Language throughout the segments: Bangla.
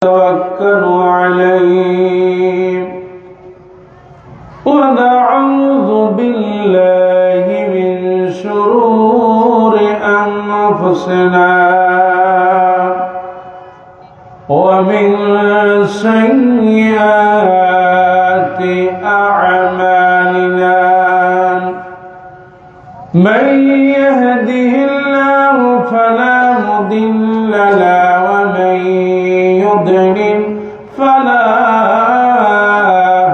توكل عليه ونعوذ بالله من شرور أنفسنا ومن سيئات أعمالنا من يهده الله فلا مضل له ومن يضلل فلا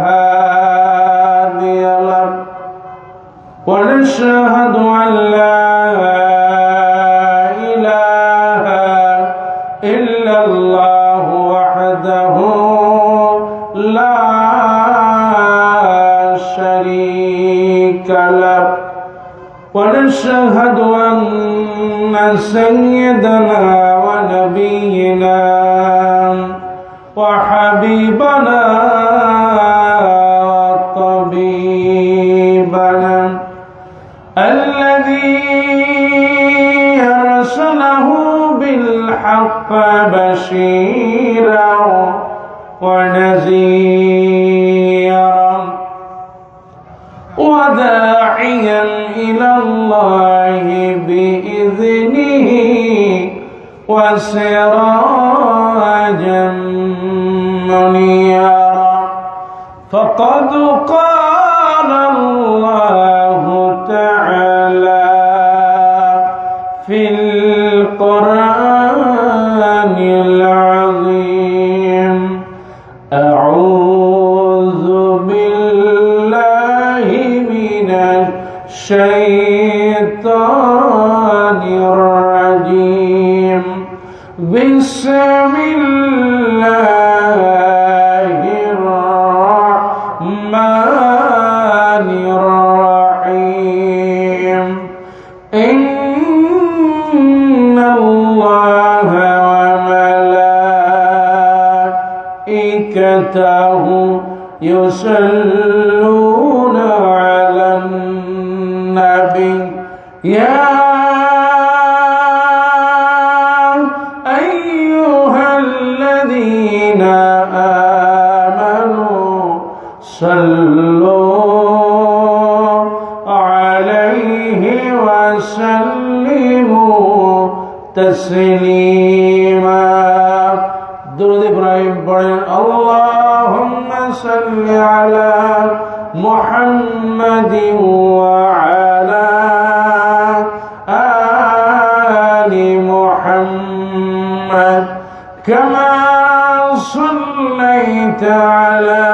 هادي له ونشهد أن لا إله إلا الله وحده لا شريك له ونشهد أن سيدنا ونبينا وحبيبنا وطبيبنا الذي أرسله بالحق بشيرا ونذيرا وداعيا إلى الله بإذنه وسراجا منيرا فقد قال الله تعالى في القرآن العظيم أعوذ بالله من الشيطان الرجيم بسم الله الرحمن الرحيم إن الله وملائكته يصلون على النبي يا أيها الذين آمنوا صلوا عليه وسلموا تسليما درود إبراهيم پڑھیں اللهم صل على محمد وعلى آل محمد كما صليت على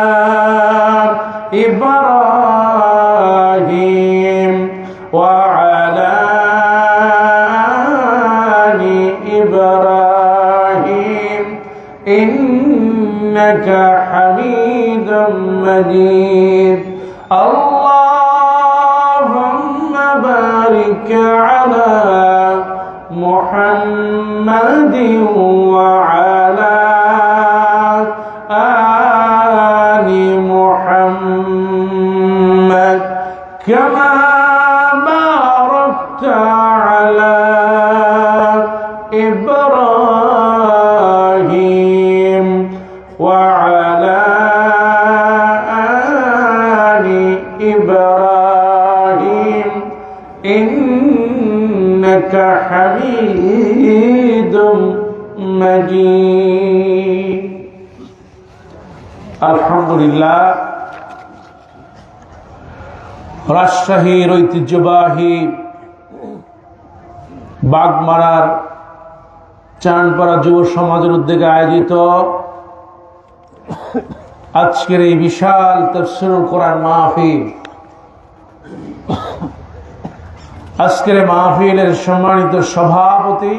إبراهيم وعلى آل إبراهيم إنك حميد مجيد اللهم بارك على محمد وعلى آل محمد كما باركت على إبراهيم وعلى آل إبراهيم إنك حميد مجيد الحمد لله রাজশাহীর ঐতিহ্যবাহী বাগমারার চানপাড়া যুব সমাজের উদ্যোগে আয়োজিত আজকের এই বিশাল তাফসীরুল কোরআন মাহফিল, আজকের মাহফিলের সম্মানিত সভাপতি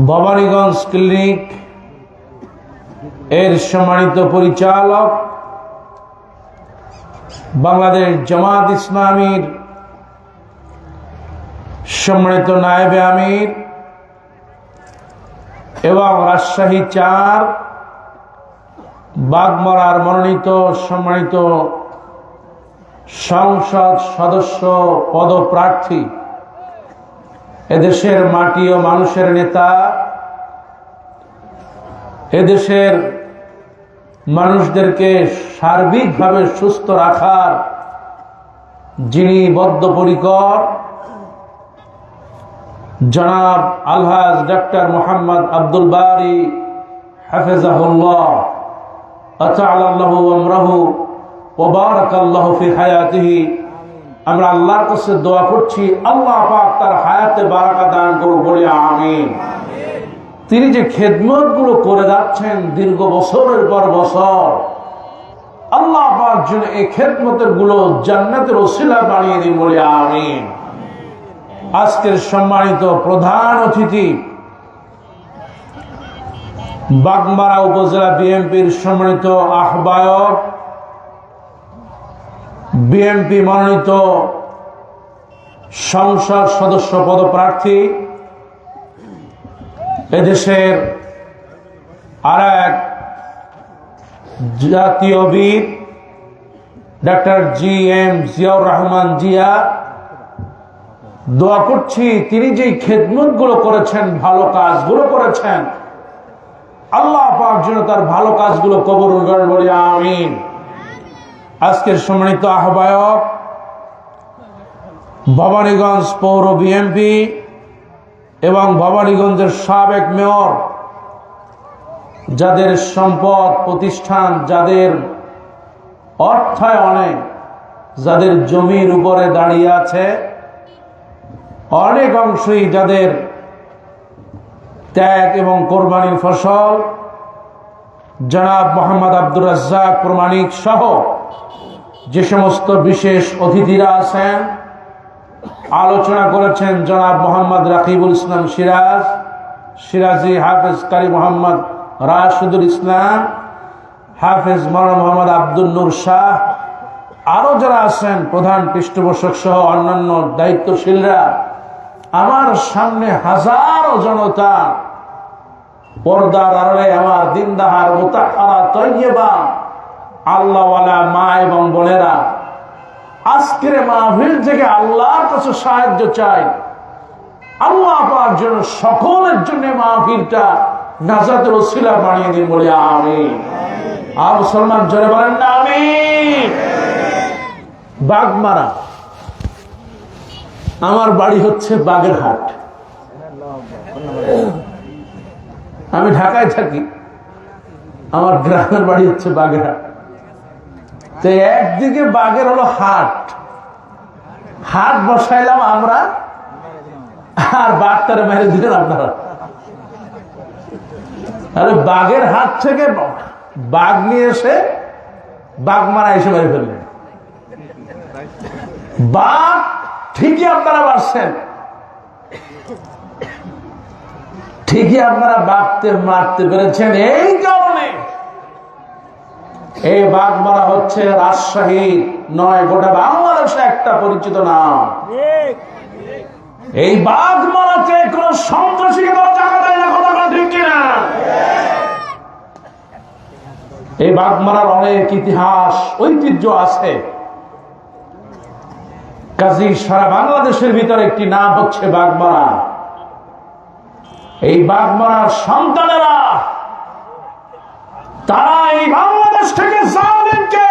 ভবানীগঞ্জ ক্লিনিক এর সম্মানিত পরিচালক বাংলাদেশ জামাত ইসলামীর সম্মানিত নায়েবে আমির এবং রাজশাহী ৪ বাগমারার মনোনীত সম্মানিত সংসদ সদস্য পদপ্রার্থী এদেশের মাটি ও মানুষের নেতা, এদেশের মানুষদেরকে সার্বিকভাবে সুস্থ রাখার যিনি বদ্ধপরিকর, জনাব আলহাজ ডক্টর মোহাম্মদ আব্দুল বারী হাফিজাহুল্লাহ আতাআল্লাহু আমরাহু ওয়া বারাকাল্লাহু ফি হায়াতিহি, আমরা আল্লাহর কাছে দোয়া করছি আল্লাহ পাক তার হায়াতে বারাকা দান করুন, বলি আমিন। তিনি যে খেদমতগুলো করে যাচ্ছেন দীর্ঘ বছরের পর বছর, আল্লাহ পাক যেন এই খেদমতের গুলো জান্নাতের ওসিলা বানিয়ে দিন, বলি আমিন। আজকের সম্মানিত প্রধান অতিথি, বাগমারা উপজেলা বিএনপির সম্মানিত আহ্বায়ক, বিএনপি মনোনীত সংসদ সদস্য পদপ্রার্থী, এদেশের আর এক জাতীয় বীর ডক্টর জি.এম. জিয়াউর রহমান জিয়া, দোয়া করছি তিনি যেই খেদমতগুলো করেছেন, ভালো কাজগুলো করেছেন, আল্লাহ পাক যেন তার ভালো কাজগুলো কবুল করেন, বলি আমিন। আজকের সম্মানিত আহ্বায়ক, ভবানীগঞ্জ পৌর বিএনপি এবং ভবানীগঞ্জের সাবেক মেয়র, যাদের সম্পদ প্রতিষ্ঠান, যাদের অর্থায়নে, যাদের জমির উপরে দাঁড়িয়ে আছে, অনেক অংশই যাদের ত্যাগ এবং কোরবানির ফসল, জনাব মোহাম্মদ আব্দুর রাজ্জাক প্রমাণিক সহ যে সমস্ত বিশেষ অতিথিরা আছেন, আলোচনা করেছেন জনাব মোহাম্মদ রাকিবুল ইসলাম সিরাজি, হাফেজ কারি মোহাম্মদ রাশিদুল ইসলাম, হাফেজ মাওলানা মোহাম্মদ আব্দুল নূর শাহ, আরো যারা আছেন প্রধান পৃষ্ঠপোষক সহ অন্যান্য দায়িত্বশীলরা, আমার সামনে হাজারো জনতা, পর্দার আড়ালে আমার দিনদার মুতাহহারা তয়্যিবা আল্লাহওয়ালা মা এবং বোনেরা, আজকের মাহফিল থেকে আল্লাহর কাছে সাহায্য চাই, আল্লাহ পাক যেন সকলের জন্য মাহফিলটা নাজাতের ওসিলা বানিয়ে দিন, বলে আমিন। আর মুসলমান জোরে বলেন না আমিন। বাগমারা, আমার বাড়ি হচ্ছে বাগেরহাট, আমি ঢাকায় থাকি, আমার গ্রামের বাড়ি হচ্ছে বাগেরহাট। তো একদিকে বাগের হলো হাট বসাইলাম আমরা, আর বাঘটারে মেরে দিলেন আপনারা। আরে বাঘের হাট থেকে বাঘ নিয়ে এসে বাগমারা এসে মেরে ফেললেন। বাঘ ঠিকই আপনারা বাড়ছেন, ঠিকই আপনারা বাঘতে মারতে পেরেছেন। এই কারণে এই বাগমারা হচ্ছে রাজশাহী নয়, গোটা বাংলাদেশে একটা পরিচিত নাম। এই বাগমারাতে কোন সন্ত্রাসীকে জায়গা দেয় না, কথা ঠিক কিনা? এই বাগমারার অনেক ইতিহাস ঐতিহ্য আছে, কাজী সারা বাংলাদেশের ভিতরে একটি নাম হচ্ছে বাগমারা। এই বাগমারার সন্তানেরা, তারা এই বাংলাদেশ থেকে জালেমকে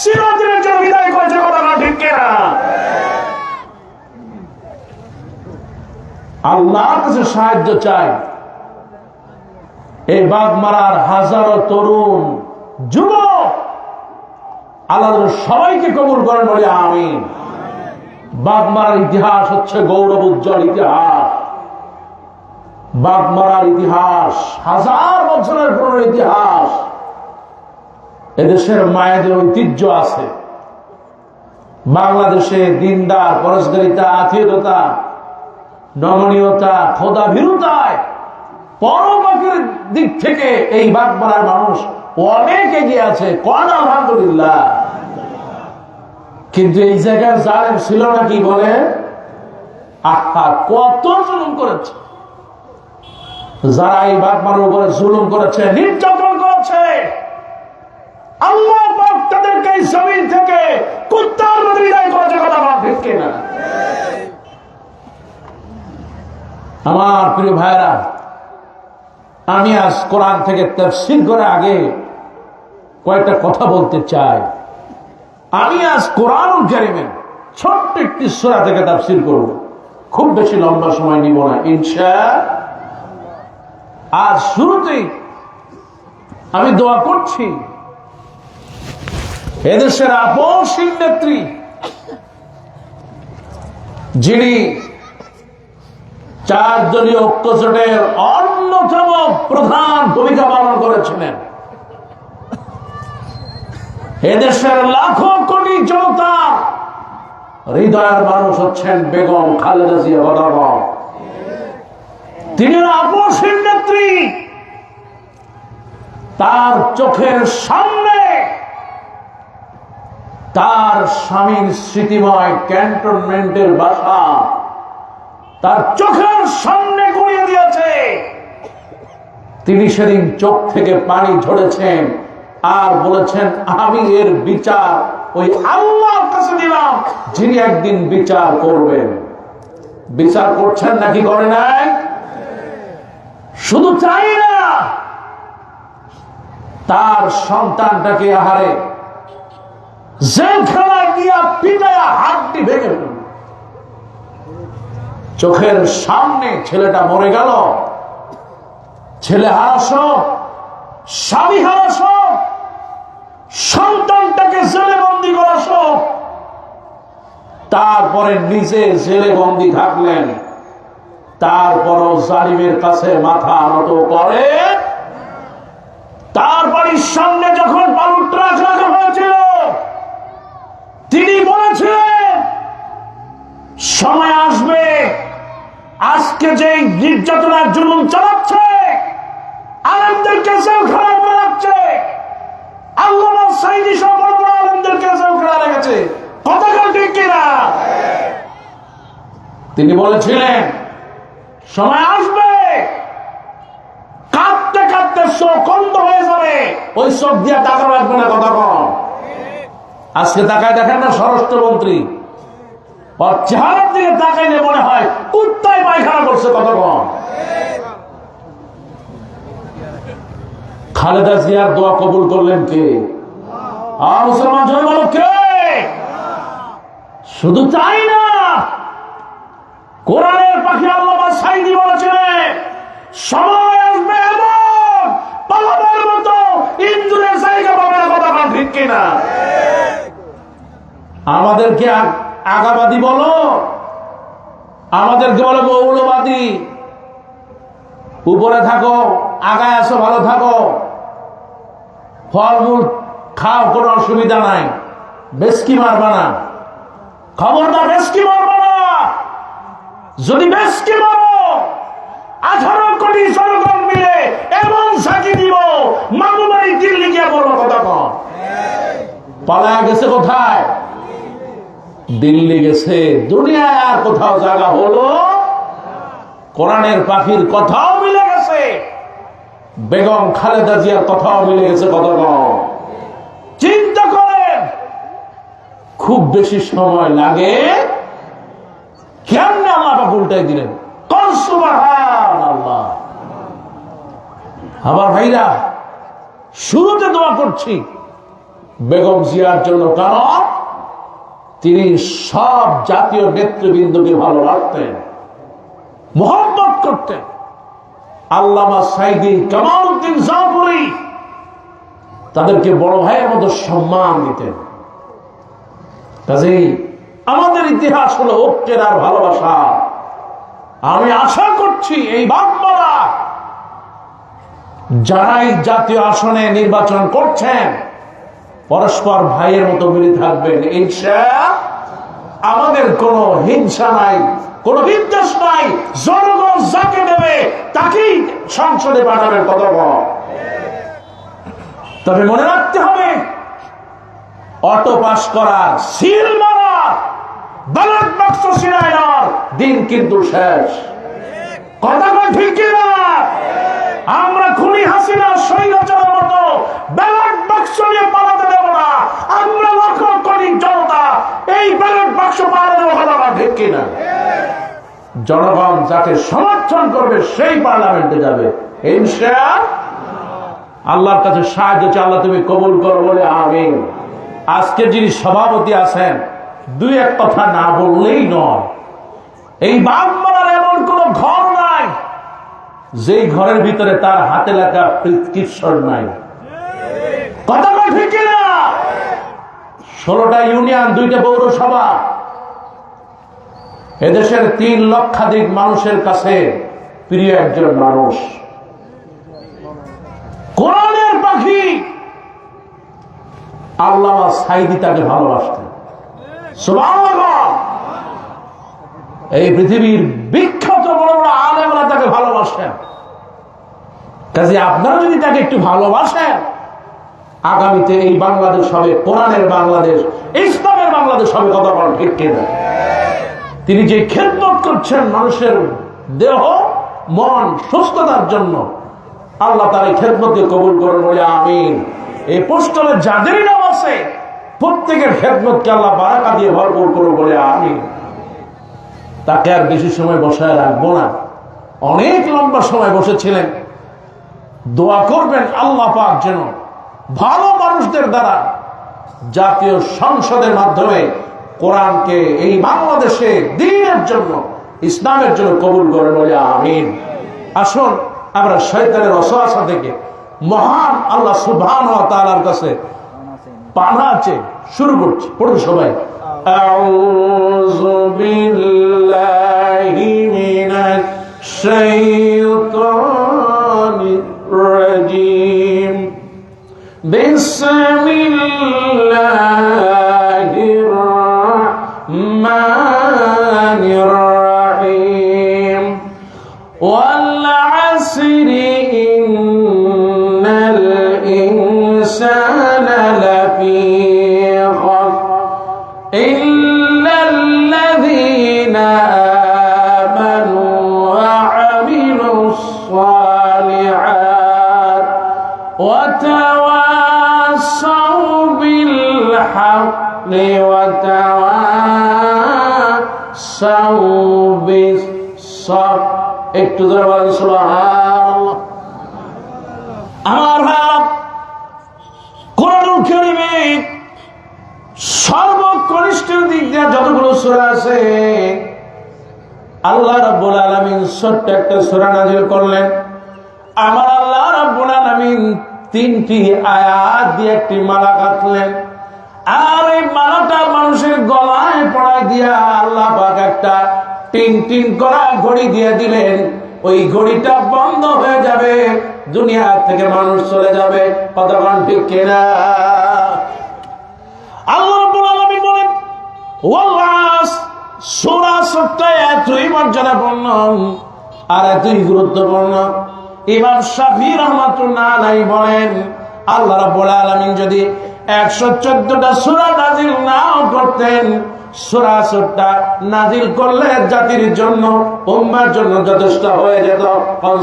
চিরদিনের জন্য বিদায় করেছে, কথা ঠিক কিনা? আল্লাহর কাছে সাহায্য চাই। এই বাগমারার হাজারো তরুণ যুবক, আল্লাহ সবাইকে কবুল করেন, বলে আমিন। বাগমারার ইতিহাস হচ্ছে গৌরব উজ্জ্বল ইতিহাস। বাগমারার ইতিহাস হাজার বছরের পুরনো ইতিহাস। এদেশের মায়েদের ঐতিহ্য আছে। বাংলাদেশে দিনদার, পরস্পরিতা, আত্মীয়তা, নমনীয়তা, খোদা ভীরুতায়, পরপাকের দিক থেকে এই বাগমারার মানুষ অনেক এগিয়ে আছে, কোন আলহামদুলিল্লাহ। কিন্তু এই জায়গায় জালেম ছিল না, কি বলে, আহা কত জুলুম করেছে। যারা এই বাগমারার উপরে জুলুম করেছে, নির্যাতন করেছে, আল্লাহ পাক তাদেরকে এই জমিন থেকে কুত্তার মতো বিদায় করেছে, কথা ঠিক কিনা? আমার প্রিয় ভাইরা, আমি আজ কোরআন থেকে তাফসীর করে আগে কয়েকটা কথা বলতে চাই। আমি আজ কোরআনুল কারীমের ছোট্ট একটি সূরা থেকে তাফসীর করব, খুব বেশি লম্বা সময় নিব না ইনশাআল্লাহ। আজ শুরুতেই আমি দোয়া করছি এদেশের আপসহীন নেত্রী, যিনি 4 দলীয় ঐক্যজোটের অন্যতম প্রধান ভূমিকা পালন করেছিলেন, এদেশের লাখো কোটি জনতা হৃদয়ের মানুষ হচ্ছেন বেগম খালেদা জিয়া বরাবর। তিনি আপসহীন নেত্রী। তার চোখের সামনে তার স্বামীর স্মৃতিময় ক্যান্টনমেন্টের বাসা তার চোখের সামনে গড়িয়ে দিয়েছে। তিনি সেদিন চোখ থেকে পানি ঝরেছেন আর বলেছেন, আমি এর বিচার ওই আল্লাহর কাছে দিলাম, যিনি একদিন বিচার করবেন। বিচার করছেন নাকি করে নাই? শুধু তাই না, তার সন্তানটাকে আহারে জেলখানায় দিয়া পিটায়া হাড্ডি ভেঙে ফেলল। চোখের সামনে ছেলেটা মরে গেল, ছেলে হারাস, স্বামী হারাস, সন্তানটাকে জেলে বন্দী করাস, তারপরে নিজে জেলে বন্দী থাকলেন, তারপরও জালিমের কাছে মাথা নত করে। তার বাড়ির সামনে যখন বালুর ট্রাক রাখা হয়েছিল, তিনি বলেছিলেন সময় আসবে, আজকে যে নির্যাতনার জুলুম চালাচ্ছে, আলেমদেরকে জেলখানায় বানাচ্ছে, আল্লামা সাঈদী সহ বড় বড় আলেমদেরকে জেলখানায় রেখেছে। কথাটা ঠিক কিনা? তিনি বলেছিলেন সময় আসবে, কাঁদতে কাঁদতে চোখ অন্ধ হয়ে যাবে, ওই চোখ দিয়ে টাকা রাখবে না। কথা কম। আজকে তাকায় দেখেন না স্বরাষ্ট্রমন্ত্রী, ওর চেহারার দিকে তাকাইলে মনে হয় কুত্তায় পায়খানা করছে। কথা কম। খালেদা জিয়ার দোয়া কবুল করলেন কে? আর মুসলমান জয় বলো কে? শুধু তাই না, কোরআনের পাখি আল্লামা সাঈদী বলেছিলেন সময় আসবে এমন পালাবার মতো ইন্দুরের জায়গা পাবে না। কথা ঠিক কিনা? আমাদেরকে আগাবাদী বলো, আমাদেরকে বলো মৌলবাদী। উপরে থাকো, আগায় আসো, ভালো থাকো, ফলমূল খাও, কোনো অসুবিধা নাই, বেশকি মারবা না। খবরদার বেশকি মারবা না। যদি বেশকি মারো 18 কোটি জনগণ মিলে এমন সাকি দিব, মামুবাড়ি দিল্লি গিয়ে বলবো। কথা কম। পালায় গেছে কোথায়? দিল্লি গেছে। দুনিয়ায় আর কোথাও জায়গা হলো? কোরআনের পাখির কথাও মিলে গেছে, বেগম খালেদা জিয়ার কথাও মিলে গেছে। কথা কম। চিন্তা করেন, খুব বেশি সময় লাগে, কেমনে আল্লাহ পাক উল্টাই দিলেন। সুবহানাল্লাহ। আমার ভাইরা, শুরুতে দোয়া করছি বেগম জিয়ার জন্য, কারণ তিনি সব জাতীয় নেতৃবৃন্দকে ভালো রাখতেন, মোহাম্মত করতেন। আল্লামা সাঈদী, কামাল উদ্দিন জাফরি তাদেরকে বড় ভাইয়ের মতো সম্মান দিতেন। কাজেই আমাদের ইতিহাস হলো ঐক্যের আর ভালোবাসা। আমি আশা করছি এই বাংলা যারাই জাতীয় আসনে নির্বাচন করছেন পরস্পর ভাইয়ের মতো মিলে থাকবেন ইনশাআল্লাহ। আমাদের কোনো হিংসা নাই, কোনো বিদ্বেষ নাই। জনগণ যাকে দেবে তাকেই সংসদে পাঠাবেন। কথা বল। তবে মনে রাখতে হবে, অটো পাস করার, সিল মারার, ব্যালট বাক্স ছিনায় নেওয়ার দিন কিন্তু শেষ। কথা বল ঠিক কিনা? আমরা খুনি হাসিনা স্বৈরাচারের মতো ব্যালট বাক্স নিয়ে পালাতে দেব না। আমরা লক্ষ কোটি জনতা এই ব্যালট বাক্স পালাতে দেব। কথা ঠিক কিনা? জনগণ যাকে সমর্থন করবে সেই পার্লামেন্টে যাবে ইনশাআল্লাহ। আল্লাহর কাছে সাহায্য চাই, আল্লাহ তুমি কবুল করো বলে আমিন। আজকে যিনি সভাপতি আছেন দুই এক কথা না বললেই নয়। এই বাগমারার এমন কোন ঘর নাই যেই ঘরের ভিতরে তার হাতে লেখা প্রেসক্রিপশন নাই। কথা ঠিক না? 16টা ইউনিয়ন, 2টা পৌরসভা, এদেশের 3 লক্ষাধিক মানুষের কাছে প্রিয় একজন মানুষ, কোরআনের পাখি আল্লামা সাঈদী তাকে ভালোবাসতেন। সুবহানাল্লাহ। এই পৃথিবীর বিখ্যাত বড় বড় আলেমরা তাকে ভালোবাসেন। কাজে আপনারা যদি তাকে একটু ভালোবাসেন, আগামীতে এই বাংলাদেশ হবে কোরআনের বাংলাদেশ, ইসলামের বাংলাদেশ হবে। কথা বল ঠিক কিনা? তিনি যে খেদমত করছেন মানুষের দেহ মন সুস্থতার জন্য, আল্লাহ তার এই খেদমতকে কবুল করুন বলে আমিন। এই পোস্টারে যাদেরই নাম আছে প্রত্যেকের খেদমতকে আল্লাহ বারাকা দিয়ে ভরপুর করুন বলে আমিন। তাকে আর বেশি সময় বসায় রাখবো না, অনেক লম্বা সময় বসেছিলেন। দোয়া করবেন আল্লাহ পাক যেন ভালো মানুষদের দ্বারা জাতীয় সংসদের মাধ্যমে কোরআনকে এই বাংলাদেশে দ্বীনের জন্য, ইসলামের জন্য কবুল করেন বলে আমিন। আসুন আমরা শয়তানের ওয়াসওয়াসা থেকে মহান আল্লাহ সুবহানাহু ওয়া তাআলার কাছে পানা আছে শুরু করছি। পড়ুন সবাই। আউযু বিল্লাহি মিনাশ শাইতানির রাজীম। বিসমিল্লাহির রাহমানির রাহিম। ওয়াল আসরি ইন্নাল ইনসানা লাফি খুসর ইল্লাল্লাযীনা আমানু ওয়া আমিলুস সালিহাত ওয়া তাওয়াসাউ বিল হাক্কি ওয়া তাওয়াসাউ বিস সবর। একটু ধরে বলেন সুবহানাল্লাহ। আমার ভাব কোরআনুল কারীমে সর্বকনিষ্ঠ দিক দিয়ে যতগুলো সূরা আছে, আল্লাহ রাব্বুল আলামিন ছোট্ট একটা সূরা নাযিল করলেন। আমার আল্লাহ রাব্বুল আলামিন 3টি আয়াত দিয়ে একটি মালা গাঁথলেন, আর এই মালাটা মানুষের গলায় পড়ায় দিয়া আল্লাহ পাক একটা টিং টিং করা ঘড়ি দিয়ে দিলেন। ওই ঘড়িটা বন্ধ হয়ে যাবে, দুনিয়া থেকে মানুষ চলে যাবে। কতক্ষণ ঠিক কিনা? আল্লাহ রাব্বুল আলামিন বলেন ওয়াল আসর। সূরা ছোট্ট এতই মর্যাদাপূর্ণ আর এতই গুরুত্বপূর্ণ। ইমাম শাফিঈ রাহমাতুল্লাহ আলাইহি বলেন আল্লাহ রাব্বুল আলামিন যদি 114টা সূরা নাযিল নাও করতেন, সূরা ছোট্ট নাযিল করলে জাতির জন্য, উম্মার জন্য যথেষ্ট হয়ে যেত।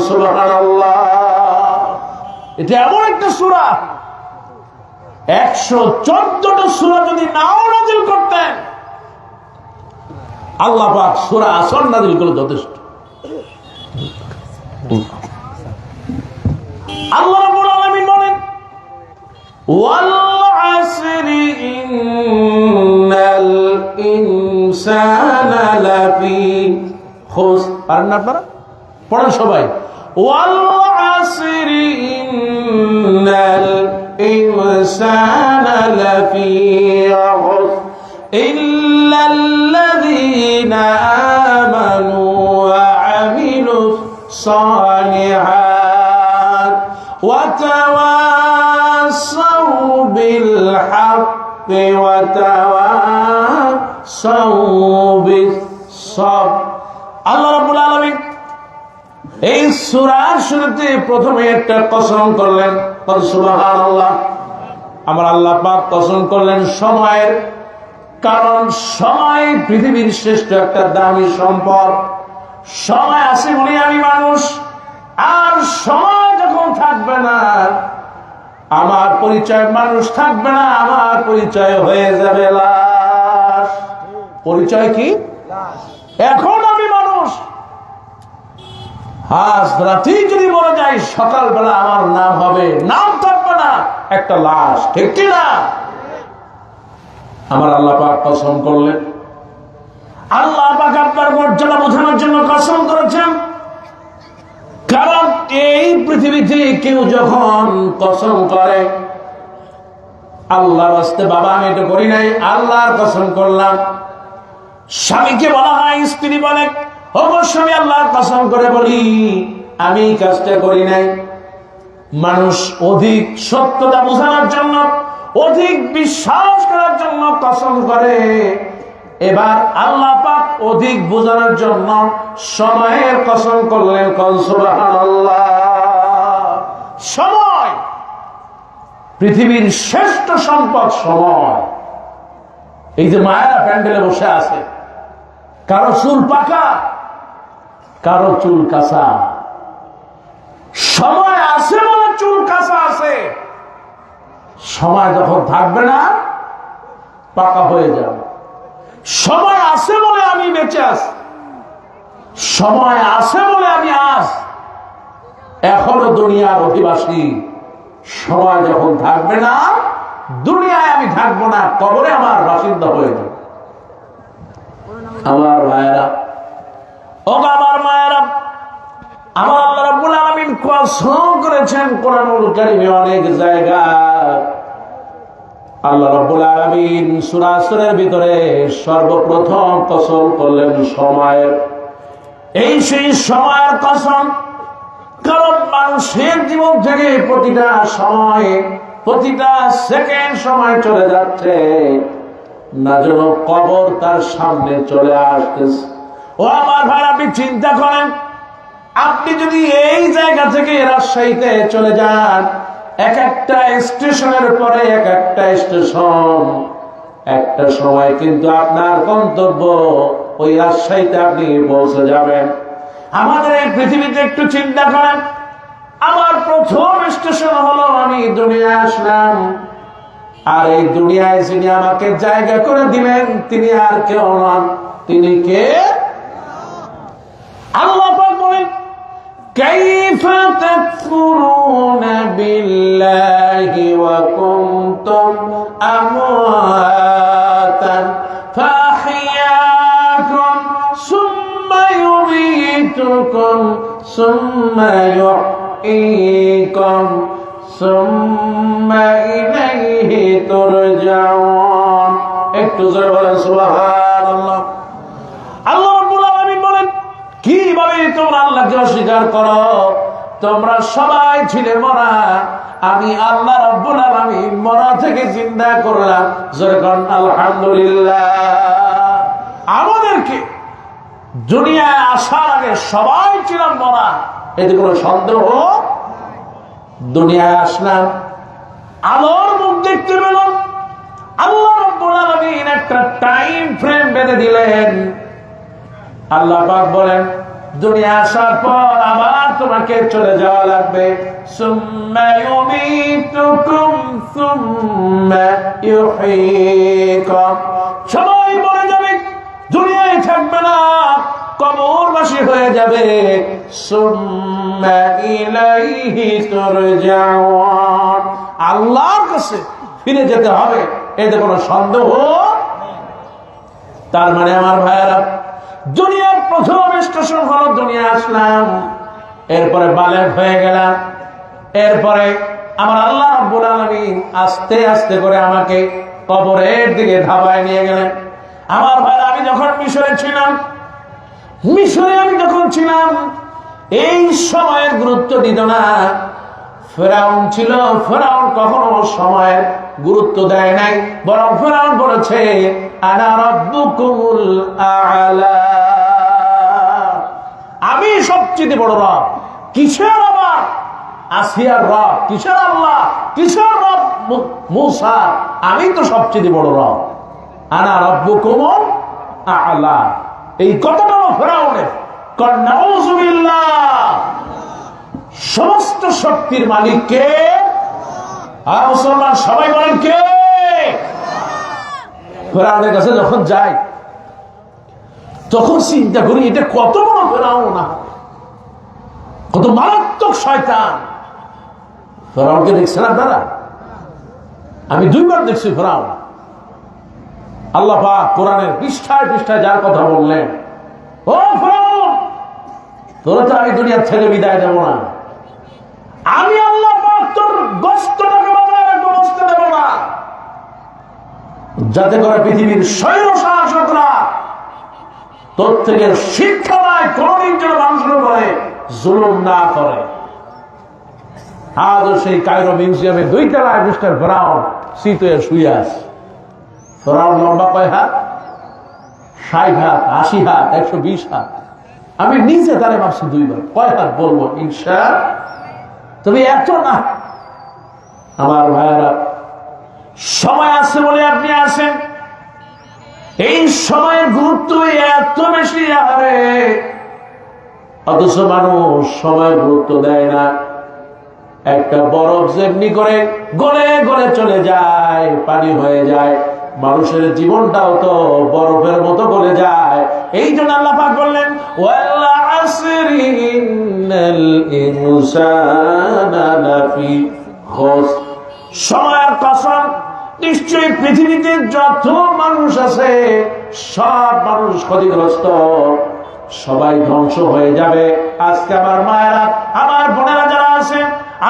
সুবহানাল্লাহ। এটা এমন একটা সূরা, 114টা সূরা যদি নাও নাযিল করতেন, আল্লাহ পাক সূরা আসর নাযিল করলে যথেষ্ট। আল্লাহ রাব্বুল আলামিন বলেন ওয়াল আসরি ইন্নাল ইনসানা লাফি খুসর। পারেন না আপনারা? পড়েন সবাই। ওয়াল আসরি ইন্নাল ইনসানা লাফি খুসর ইল্লাল্লাযীনা আমানু ওয়া আমিলুস সালিহাত ওয়া তাওয়াসাউ বিল হাক্কি ওয়া তাওয়াসাউ বিস সবর। আল্লাহ রাব্বুল আলামিন এই সূরার শুরুতে প্রথমে একটা কসম করলেন। সুবহানাল্লাহ। আমার আল্লাহ পাক কসম করলেন সময়ের, কারণ সময় পৃথিবীর শ্রেষ্ঠ একটা দামি সম্পদ। সময় আছে বলে আমি মানুষ, আর সময় যখন থাকবে না, আমার পরিচয় মানুষ থাকবে না, আমার পরিচয় হয়ে যাবে লাশ। পরিচয় কি? এখন আমি মানুষ, আজ রাতেই যদি মরে যাই সকালবেলা আমার নাম হবে, নাম থাকবে না, একটা লাশ। ঠিক কিনা? আমার আল্লাহ পাক কসম করলেন, আল্লাহ পাক আপনার মর্যাদা বোঝানোর জন্য কসম করেছেন। কারণ এই পৃথিবীতে কেউ যখন কসম করে, আল্লাহর রাস্তে, বাবা আমি এটা করি নাই, আল্লাহর কসম করলাম। স্বামীকে বলা হয়, স্ত্রী বলে অবশ্যই আমি আল্লাহর কসম করে বলি আমি এই কাজটা করি নাই। মানুষ অধিক সত্যতা বোঝানোর জন্য, অধিক বিশ্বাস করার জন্য কসম করে। এবার আল্লাহ পাক অধিক বোঝানোর জন্য সময়ের কসম করলেন। সুবহানাল্লাহ। সময় পৃথিবীর শ্রেষ্ঠ সম্পদ। সময়। এই যে মায়েরা প্যান্ডেলে বসে আছে, কারো চুল পাকা, কারো চুল কাঁচা। সময় আছে বলে চুল কাঁচা আছে, সময় যখন থাকবে না পাকা হয়ে যাবে। সময় আছে বলে আমি বেঁচে আছি, সময় আছে বলে আমি আজ এখনো দুনিয়ার অধিবাসী। সময় যখন থাকবে না, দুনিয়ায় আমি থাকবো না, কবরে আমার বাসিন্দা হয়ে যাবে। আমার ভাইয়েরা, ও আমার মায়েরা, আমার আল্লাহ রাব্বুল আলামিন কসম করেছেন কোরআনুল কারীমে অনেক জায়গায়। আল্লাহ রাব্বুল আলামিন সূরা আসরের ভিতরে সর্বপ্রথম কসম করলেন সময়ের। এই সেই সময়ের কসম। কারণ মানুষের জীবন থেকে প্রতিটা সময়, প্রতিটা সেকেন্ড সময় চলে যাচ্ছে, না যেন কবর তার সামনে চলে আসতেছে। ও আমার ভাই, আপনি চিন্তা করেন, আপনি যদি এই জায়গা থেকে রাজশাহীতে চলে যান, এক একটা স্টেশনের পরে এক একটা স্টেশন, একটা সময় কিন্তু আপনার গন্তব্য ওই রাজশাহীতে আপনি পৌঁছে যাবেন। আমাদের এই পৃথিবীতে একটু চিন্তা করেন, আমার প্রথম স্টেশন হলো আমি দুনিয়ায় আসলাম, আর এই দুনিয়ায় যিনি আমাকে জায়গা করে দিলেন তিনি আর কেউ নন। তিনি কে? আল্লাহ পাক বলেন, কাইফা তাকফুরুনা বিল্লাহি ওয়া কুনতুম আমওয়াতান ফাহইয়াকুম সুম্মা ইউমীতুকুম সুম্মা ইউহয়ীকুম সুম্মা ইলাইহি তুরজাউন। একটু জোরে বলেন সুবহানাল্লাহ। আল্লাহ রাব্বুল আলামিন বলেন, কিভাবে তোমরা আল্লাহকে অস্বীকার করো? তোমরা সবাই ছিলে মরা, আমি আল্লাহ রাব্বুল আলামিন মরা থেকে জিন্দা করলাম। জোরে বলেন আলহামদুলিল্লাহ। আমাদেরকে দুনিয়ায় আসার আগে সবাই ছিলাম মরা, এতে কোনো সন্দেহ। দুনিয়ায় আসলাম, আলোর মুখ দেখতে পেলাম। আল্লাহ রাব্বুল আলামিন একটা টাইম ফ্রেম বেঁধে দিলেন। আল্লাহ পাক বলেন, দুনিয়া আসার পর আবার তোমাকে চলে যাওয়া লাগবে। সুম্মা ইউমীতুকুম সুম্মা ইউহয়ীকুম। সবাই মরে যাবে, দুনিয়ায় থাকবে না, কবরবাসী হয়ে যাবে। সুম্মা ইলাইহি তুরজাউন। আল্লাহর কাছে ফিরে যেতে হবে, এতে কোনো সন্দেহ। তার মানে আমার ভাইয়েরা, দুনিয়ার প্রথম স্টেশন হলো দুনিয়া আসলাম, এরপরে বালেগ হয়ে গেলাম, এরপরে আমার আল্লাহ রাব্বুল আলামিন আস্তে আস্তে করে আমাকে কবরের দিকে ধাবায় নিয়ে গেলেন। আমার ভাই, আমি যখন মিশরে ছিলাম, আমি যখন ছিলাম, এই সময়ের গুরুত্ব দিত না। ফেরাউন ছিল, ফেরাউন কখনো সময়ের গুরুত্ব দেয় নাই, বরং ফেরাউন বলেছে আনা রাব্বুকুমুল আ'লা, আমি সবচেয়ে বড় রব। কিসের আবার আসিয়ার রব, কিসের আল্লাহ, কিসের রব মূসা, আমি তো সবচেয়ে বড় রব। আনা রাব্বুকুমুল আ'লা, এই কথাটা ফেরাউনের। নাউযুবিল্লাহ। সমস্ত শক্তির মালিক কে? আর মুসলমান সবাই বলেন কে? ফেরাউনের কাছে যখন যাই, তখন চিন্তা করি এটা কত বড় ফেরাউন। কত মারাত্মক শয়তান। ফেরাউনকে দেখছেন আপনারা? আমি 2 বার দেখছি ফেরাউন। আল্লাহ পাক কোরআনের পৃষ্ঠায় পৃষ্ঠায় যার কথা বললেন, ও ফেরাউন, তোরা তো আমি দুনিয়ার ছেড়ে বিদায় দেব না। আমি আল্লাহ পাক তোর গোশতটাকে বাজায় রাখবো, বসতে দেব না, যাতে করে পৃথিবীর স্বৈর শাসকরা তোর থেকে শিক্ষা নেয়, কোনদিন যেন মানুষের উপরে জুলুম না করে। আজও সেই কায়রো মিউজিয়ামে 2 তলায় মিস্টার ফেরাউন শীতে শুয়ে আছে। ফেরাউন লম্বা কয় হাত? 60 হাত, 80 হাত, 120 হাত। আমি নিচে তারে মাপছি 2 বার। কয় হাত বলবো ইনশা, তবে এত না। আমার ভাইয়েরা, সময় আছে বলে আপনি আছেন। এই সময়ের গুরুত্ব এত বেশি আরে, অথচ মানুষ সময়ের গুরুত্ব দেয় না। একটা বরফ যেমনি করে গলে গলে চলে যায়, পানি হয়ে যায়, মানুষের জীবনটাও তো বরফের মতো গলে যায়। এই জন্য আল্লাহ পাক বললেন, ওয়াল আসরি ইন্নাল ইনসানা লাফি খুসর। সময়ের কসম, নিশ্চয়ই পৃথিবীতে যত মানুষ আছে সব মানুষ ক্ষতিগ্রস্ত, সবাই ধ্বংস হয়ে যাবে। আজকে আমার মায়েরা, আমার বোনেরা যারা আছে,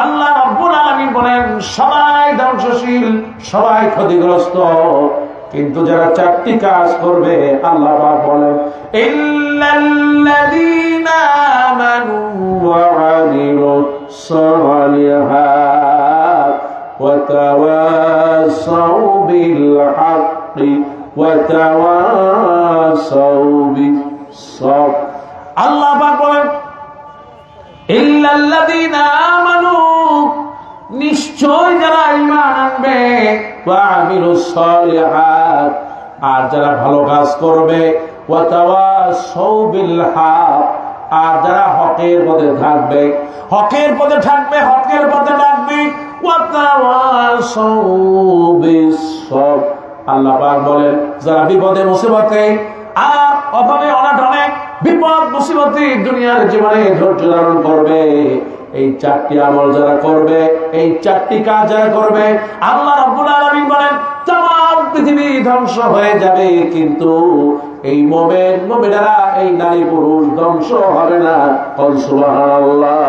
আল্লাহ রাব্বুল আলামিন বলেন সবাই ধ্বংসশীল, সবাই ক্ষতিগ্রস্ত। কিন্তু যারা 4টি কাজ করবে, আল্লাহ পাক বলেন ইল্লাল্লাযীনা আমানু ওয়া আমিলুস সালিহাত ওয়া তাওয়াসাউ বিল হাক্কি ওয়া তাওয়াসাউ বিস সবর। আল্লাহ পাক বলেন ইল্লাল্লাযীনা আমানু, নিশ্চয় যারা ঈমান আনবে, ওয়া আমিলুস সালিহাত, আর যারা ভালো কাজ করবে, ওয়া তাওয়াসাউ বিল হক, আর যারা হকের পথে থাকবে, হকের পথে থাকবে, হকের পথে থাকবে, ওয়া তাওয়াসাউ বিস সবর। আল্লাহ পাক বলেন যারা বিপদে মুসিবতে আর অভাবে অনাটনে, বিপদ মুসিবতে দুনিয়ার জীবনে ধৈর্য ধারণ করবে, এই 4টি আমল যারা করবে, এই 4টি কাজ যারা করবে, আল্লাহ রাব্বুল আলামিন বলেন তাম পৃথিবী ধ্বংস হয়ে যাবে, কিন্তু এই মুমিন মুমিনারা, এই নারী পুরুষ ধ্বংস হবে না। সুবহানাল্লাহ।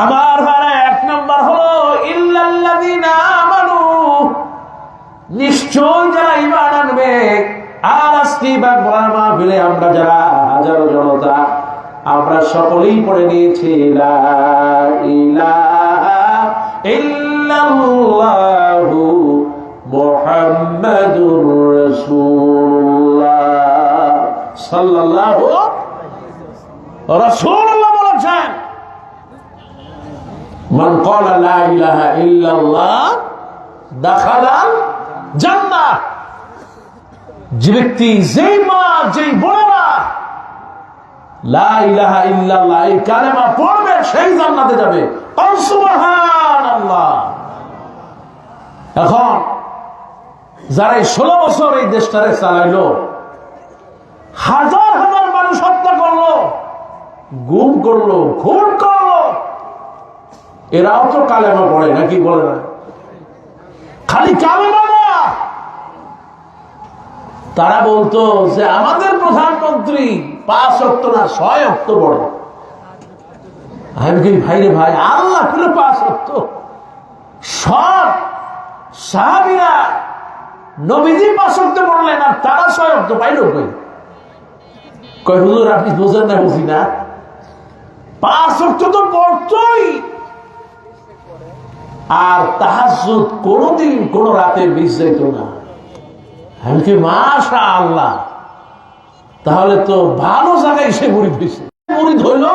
আমার ভাড়া 1 নম্বর হলো ইল্লাল্লাযীনা আমানু, নিশ্চয় যারা ঈমান আনবে। আর আজকে মাহফিলে আমরা যারা হাজারো জনতা, আমরা সকলেই পড়ে নিয়েছি লা ইলাহা ইল্লাল্লাহু মুহাম্মাদুর রাসূলুল্লাহ সাল্লাল্লাহু রাসূলুল্লাহ বলেছেন, মান ক্বালা লা ইলাহা ইল্লাল্লাহ দাখালাল জান্নাহ। যে ব্যক্তি, যেই মা, যেই বোনেরা লা ইলাহা ইল্লাল্লাহ এই কালেমা পড়বে, সেই জান্নাতে যাবে। সুবহানাল্লাহ। এখন যারা 16 বছর এই দেশটারে চালাইলো, হাজার হাজার মানুষ হত্যা করলো, গুম করলো, খুন করলো, এরাও তো কালেমা পড়ে নাকি? বলে না খালি কালেমা না, তারা বলতো যে আমাদের প্রধানমন্ত্রী 5 ওয়াক্ত না 6 ওয়াক্ত পড়ে। আমি কি ভাই রে ভাই, আল্লাহ পেল 5 ওয়াক্ত। সব সাহাবীরা নবীজি 5 ওয়াক্ত পড়লেন, আর তারা 6 ওয়াক্ত পাইল কই? কই হুজুর আপনি বুঝেন না? বুঝি না, 5 ওয়াক্ত তো পড়তই। আর তাহাজ্জুদ কোনদিন কোন রাতে মিস যাইত না। আমি কি মাশাআল্লাহ, তাহলে তো ভালো জায়গায় সে মুড়ি হয়েছে। মুড়ি ধরল,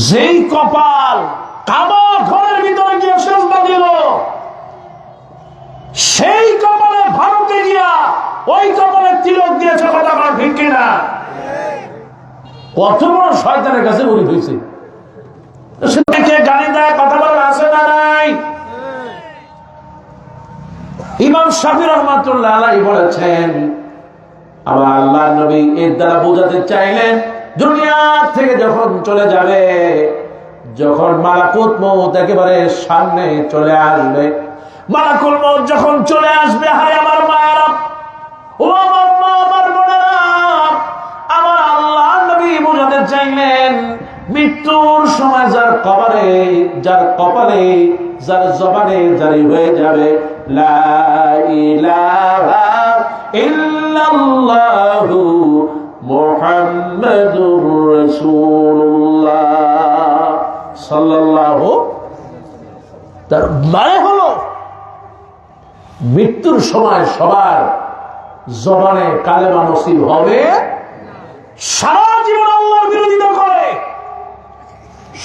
যেই কপাল কাবা ঘরের ভিতরে গিয়ে সেজদা দিল, সেই কপালে ভারতে গিয়া ওই কপালে তিলক দিয়েছে। কথা বলা ঠিক কিনা? কত বড় শয়তানের কাছে মুড়ি হয়েছে। সেটাকে গালি দেয়, কথা বলার আছে না নাই? ইমাম শাফি রহমাতুল্লাহ আলাইহি বলেছেন, আমার আল্লাহ নবী এর দ্বারা বোঝাতে চাইলেন দুনিয়া থেকে যখন চলে যাবে, যখন মালাকুত মউত একেবারে সামনে চলে আসবে, মালাকুল মউত যখন চলে আসবে, হায় আমার মায়েরা, ও আমার মা, আমার বোনেরা, আমার আল্লাহ নবী বোঝাতে চাইলেন মৃত্যুর সময় যার কপালে, যার জবানে জারি হয়ে যাবে লা ইলাহা ইল্লাল্লাহু মুহাম্মাদুর রাসূলুল্লাহ সাল্লাল্লাহু, তার মানে হলো মৃত্যুর সময় সবার জবানে কালেমা নসিব হবে। সারা জীবন আল্লাহর বিরোধিতা করে,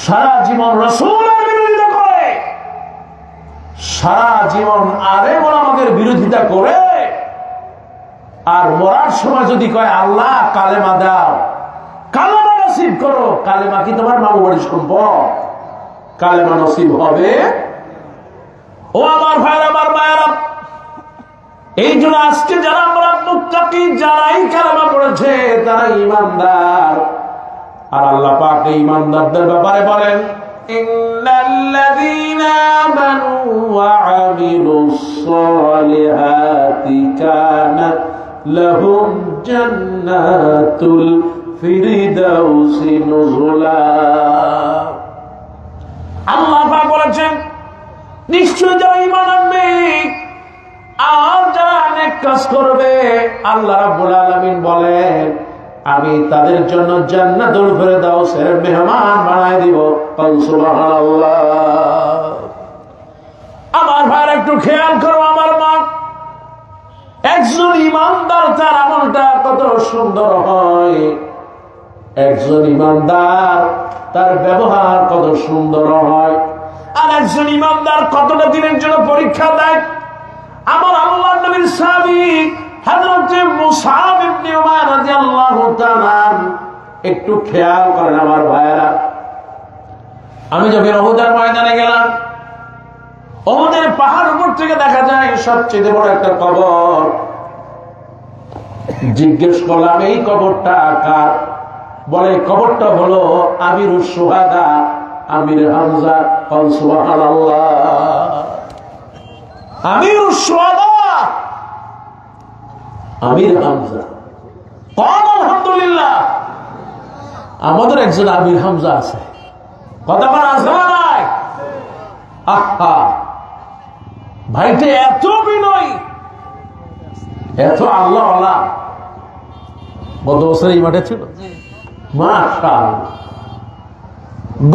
সারা জীবন রাসূলের বিরোধিতা করে, সারা জীবন আলেম ওলামাদের বিরোধিতা করে, আর মরার সময় যদি কয় আল্লাহ কালেমা দাও, কালেমা নসিব করো, কালেমা কি তোমার মামু বাড়ির সম্পদ? কালেমা নসিব হবে? ও আমার ভাইরা, আমার মায়েরা, এই জন্য আজকে যারা আমরা মুত্তাকি, যারাই কালেমা পড়েছে তারা ঈমানদার। আর আল্লাহ পাক এই ঈমানদারদের ব্যাপারে বলেন ইন্নাল্লাযীনা আমানু ওয়া আমিলুস সালিহাতি কানাত লাহুম জান্নাতুল ফিরদাউসি নুজুলা। আল্লাহ পাক বলেছেন নিশ্চয় যারা ঈমান আনবে আর যারা নেক কাজ করবে, আল্লাহ রাব্বুল আলামিন বলেন আমি তাদের জন্য জান্নাতুল ফিরদাউসের মেহমান বানায় দিব। সুবহানাল্লাহ। আমার ভাই একটু খেয়াল করো, আমার মা, একজন ঈমানদার তার আমলটা কত সুন্দর হয়, একজন ঈমানদার তার ব্যবহার কত সুন্দর হয়, আর একজন ঈমানদার কতটা দিনের জন্য পরীক্ষা দেয়। আমার আল্লাহর নবীর সাহাবী হযরত মুসআব ইবনে উমাইর রাদিয়াল্লাহু তাআলা, একটু খেয়াল করেন আমার ভাইয়েরা, আমি যখন উহুদের ময়দানে গেলাম, উহুদের পাহাড় উপর থেকে দেখা যায় সবচেয়ে বড় একটা কবর। জিজ্ঞেস করলাম এই কবরটা কার? বলে কবরটা হলো আমিরুশ শুহাদা, আমির হামজা। সুবহানাল্লাহ। আমিরুশ শুহাদা, আমির হামজা। আলহামদুলিল্লাহ, আমাদের একজন আমির হামজা আছে। কথা বলা আছে না নাই? আহা, ভাইটা এত বিনয়ী, এত আল্লাহ আল্লাহ। গত বছর এই মাঠে ছিল, মাশাআল্লাহ।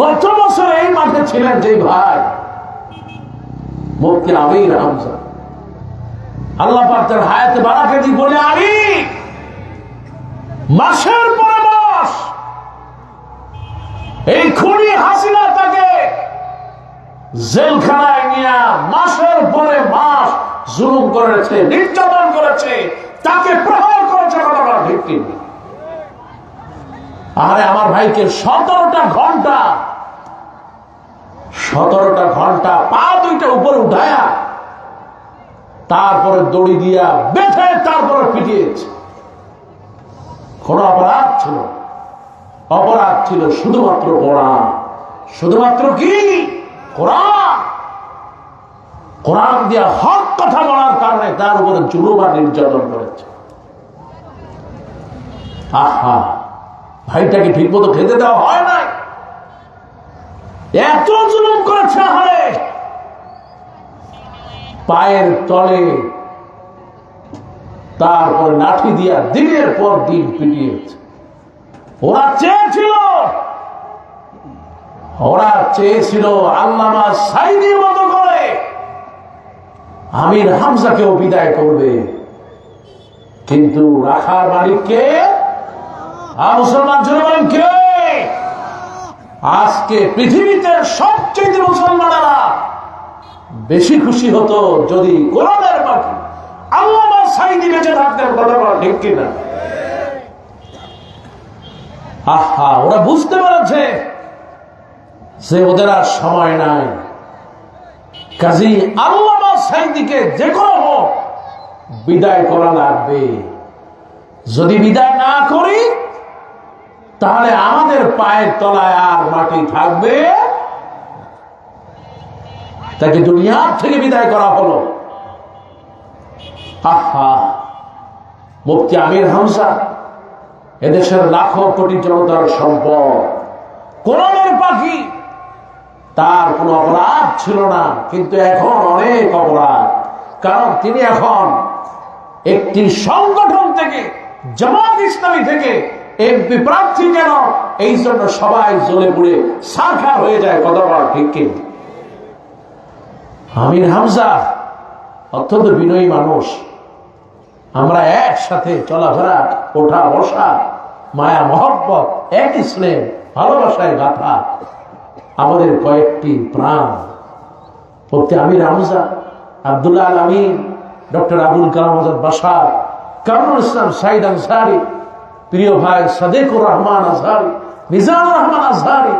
গত বছর এই মাঠে ছিলেন যে ভাই মুফতি আমির হামজা, আল্লাহ পাক তার হায়াতে বারাকা দিয়ে বলে আমি মাসের পরে মাস এই খুনি হাসিনা তাকে জেলখানায় নিয়ে মাসের পরে মাস জুলুম করেছে, নির্যাতন করেছে, তাকে প্রহার করেছে। কথা ঠিক কি? আরে আমার ভাইকে 17টা ঘন্টা পা দুইটা উপরে উঠায়া তারপরে দড়ি দিয়া বেঁধে তারপরে পিটিয়েছে। কোন অপরাধ ছিল? অপরাধ ছিল শুধুমাত্র কোরআন। শুধুমাত্র কি? কোরআন। কোরআন দিয়া হক কথা বলার কারণে তার উপরে জুলুম আর নির্যাতন করেছে। আহা, ভাইটাকে ঠিক মতো খেতে দেওয়া হয় নাই, এত জুলুম করেছে। হারে পায়ের তলে তারপরে লাঠি দিয়া দিনের পর দিন পিটিয়েছে। ওরা চেয়েছিল আল্লামা সাঈদীর মতো করে আমির হামজাকেও বিদায় করবে, কিন্তু রাখার মালিককে মুসলমান জন্য বলেন কে? আজকে পৃথিবীতে সবচেয়ে মুসলমানেরা বেশি খুশি হতো যদি কোরআনের পাখি আল্লামা সাঈদী বেঁচে থাকতেন। কথা বলা ঠিক কিনা? আহা, ওরা বুঝতে পেরেছে যে ওদের আর সময় নাই, কাজী আল্লামা সাঈদীকে যে কোনো হোক বিদায় করা লাগবে। যদি বিদায় না করি তাহলে আমাদের পায়ের তলায় আর মাটি থাকবে। তাকে দুনিয়ার থেকে বিদায় করা হলো। আহা, মুফতি আমির হামজা এদেশের লাখো কোটি জনতার সম্পদ, কোরআনের পাখি। তার কোনো অপরাধ ছিল না, কিন্তু এখন অনেক অপরাধ। কারণ তিনি এখন একটি সংগঠন থেকে, জামাত ইসলামী থেকে এমপি প্রার্থী, কেন এই জন্য সবাই জ্বলে পুড়ে সারখার হয়ে যায়। কথা বলা ঠিক কিনা? আমির হামজা অত্যন্ত বিনয়ী মানুষ। আমরা একসাথে চলাফেরা, ওঠা বসা, মায়া মহব্বত, এক স্নেহ ভালোবাসায় গাথা আমাদের কয়েকটি প্রাণ। মুফতি আমির হামজা, আব্দুল্লাহ আল আমিন, ডক্টর আবুল কালাম আজাদ বাশার, কামরুল ইসলাম সাইদ আনসারী, প্রিয় ভাই সাদেকুর রহমান আজহারী, মিজানুর রহমান আজহারী,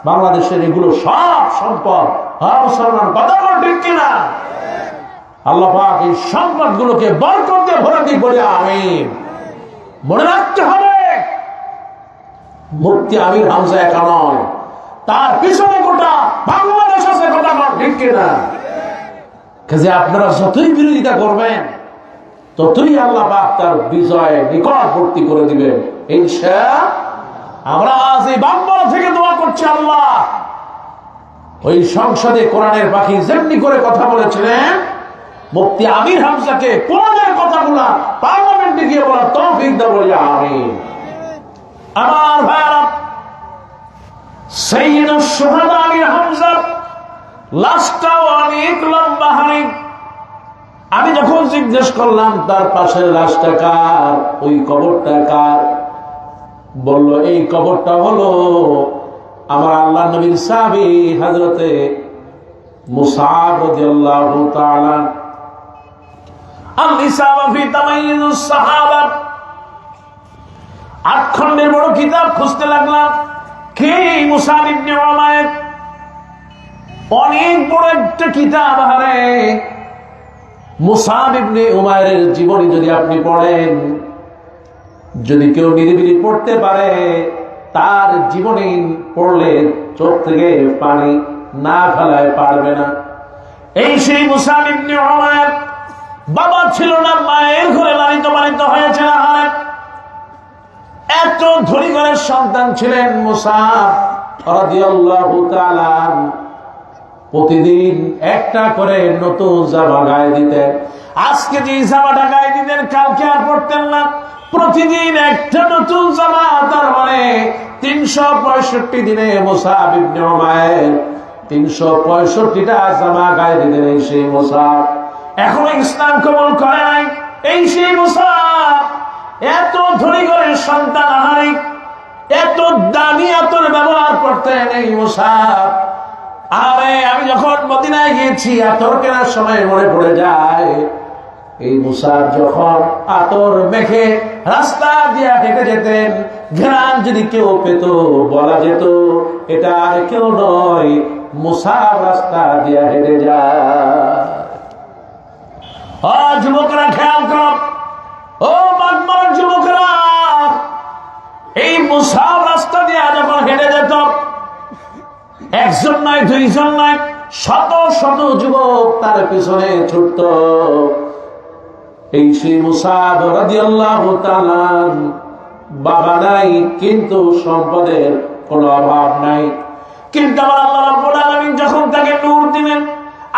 বাংলাদেশের এগুলো সব সম্পদ। মুসলমান কথা বল ঠিক কিনা? আল্লাহ পাক এই সম্পদ গুলোকে বরকত দিয়ে ভরে দিক বলে আমিন। মনে রাখতে হবে, মুফতি আমির হামজা একা নয়, তার পিছনে গোটা বাংলাদেশ আছে। কথা বল ঠিক কিনা? কাজে আপনারা যতই বিরোধিতা করবেন ততই আল্লাহ পাক তার বিজয় নিকটবর্তী করে দিবেন ইনশাআল্লাহ। আমরা আজ এই বাংলা থেকে দোয়া করছি, আল্লাহ ওই সংসদে কোরআনের পাখি যেমনি করে কথা বলেছিলেন, মুফতি আমির হামজাকে কোরআনের কথাগুলা পার্লামেন্টে গিয়ে বলার তৌফিক দাও বলে আমিন। আমার ভাইরা, সাইয়্যিদুশ শুহাদা আমির হামজা লাশটাও অনেক লম্বা হানি। আমি যখন জিজ্ঞেস করলাম তার পাশের লাশটা কার, ওই কবরটা কার, বলল এই কবরটা হলো আমার আল্লাহ নবীর সাহাবী হযরতে মুসআব রাদিয়াল্লাহু তাআলা। আল-ইসাবা ফি তামাইয়ুজ সাহাবা, 8 খণ্ডের বড় কিতাব খুঁজতে লাগলাম। কে মুসআব ইবনে উমাইর? অনেক বড় একটা কিতাব। হারে, মুসআব ইবনে উমাইরের জীবনী যদি আপনি পড়েন, যদি কেউ নিরিবিলি পড়তে পারে, তার জীবনী পড়লে চোখ থেকে পানি না ফেলায় পারবে না। এই সেই মুসআব ইবনে উমাইর, বাবা ছিল না, মায়ের ঘরে লালিত পালিত হয়েছে। এত ধনী ঘরের সন্তান ছিলেন মুসআব রাদিয়াল্লাহু তাআলা। প্রতিদিন একটা করে নতুন জামা গায়ে দিতেন। আজকে যে জামাটা গায়ে দিতেন কালকে আর পরতেন না। প্রতিদিন একটা নতুন জামা, তার মানে 365 দিনে মুসআব ইবনে উমাইর 365টা জামা গায়ে দিতেন। এই সেই মুসআব এখনো ইসলাম কবুল করে নাই। এই সেই মুসআব এত ধনী ঘরের সন্তান, আহারে এত দামি আতর ব্যবহার করতেন এই মুসআব। আরে আমি যখন মদিনায় গিয়েছি, আতর কেনার সময় মনে পড়ে যায়, এই মুসআব যখন আতর মেখে রাস্তা দিয়ে হেঁটে যেতেন, ঘ্রাণ যদি কেউ পেত, বলা যেত এটা আর কেউ নয়, মুসআব রাস্তা দিয়ে হেঁটে যায়। যুবকরা খেয়াল কর, ও বাগমার যুবকরা, এই মুসআব রাস্তা দিয়ে যখন হেঁটে যেত, একজন নয়, দুইজন নয়, শত শত যুবক তার পিছনে ছুটত। এই সেই মুসআব রাদিয়াল্লাহু তাআলা, বাবা নাই কিন্তু সম্পদের কোনো অভাব নাই। কিন্তু আমার আল্লাহ রাব্বুল আলামিন যখন তাকে নূর দিলেন,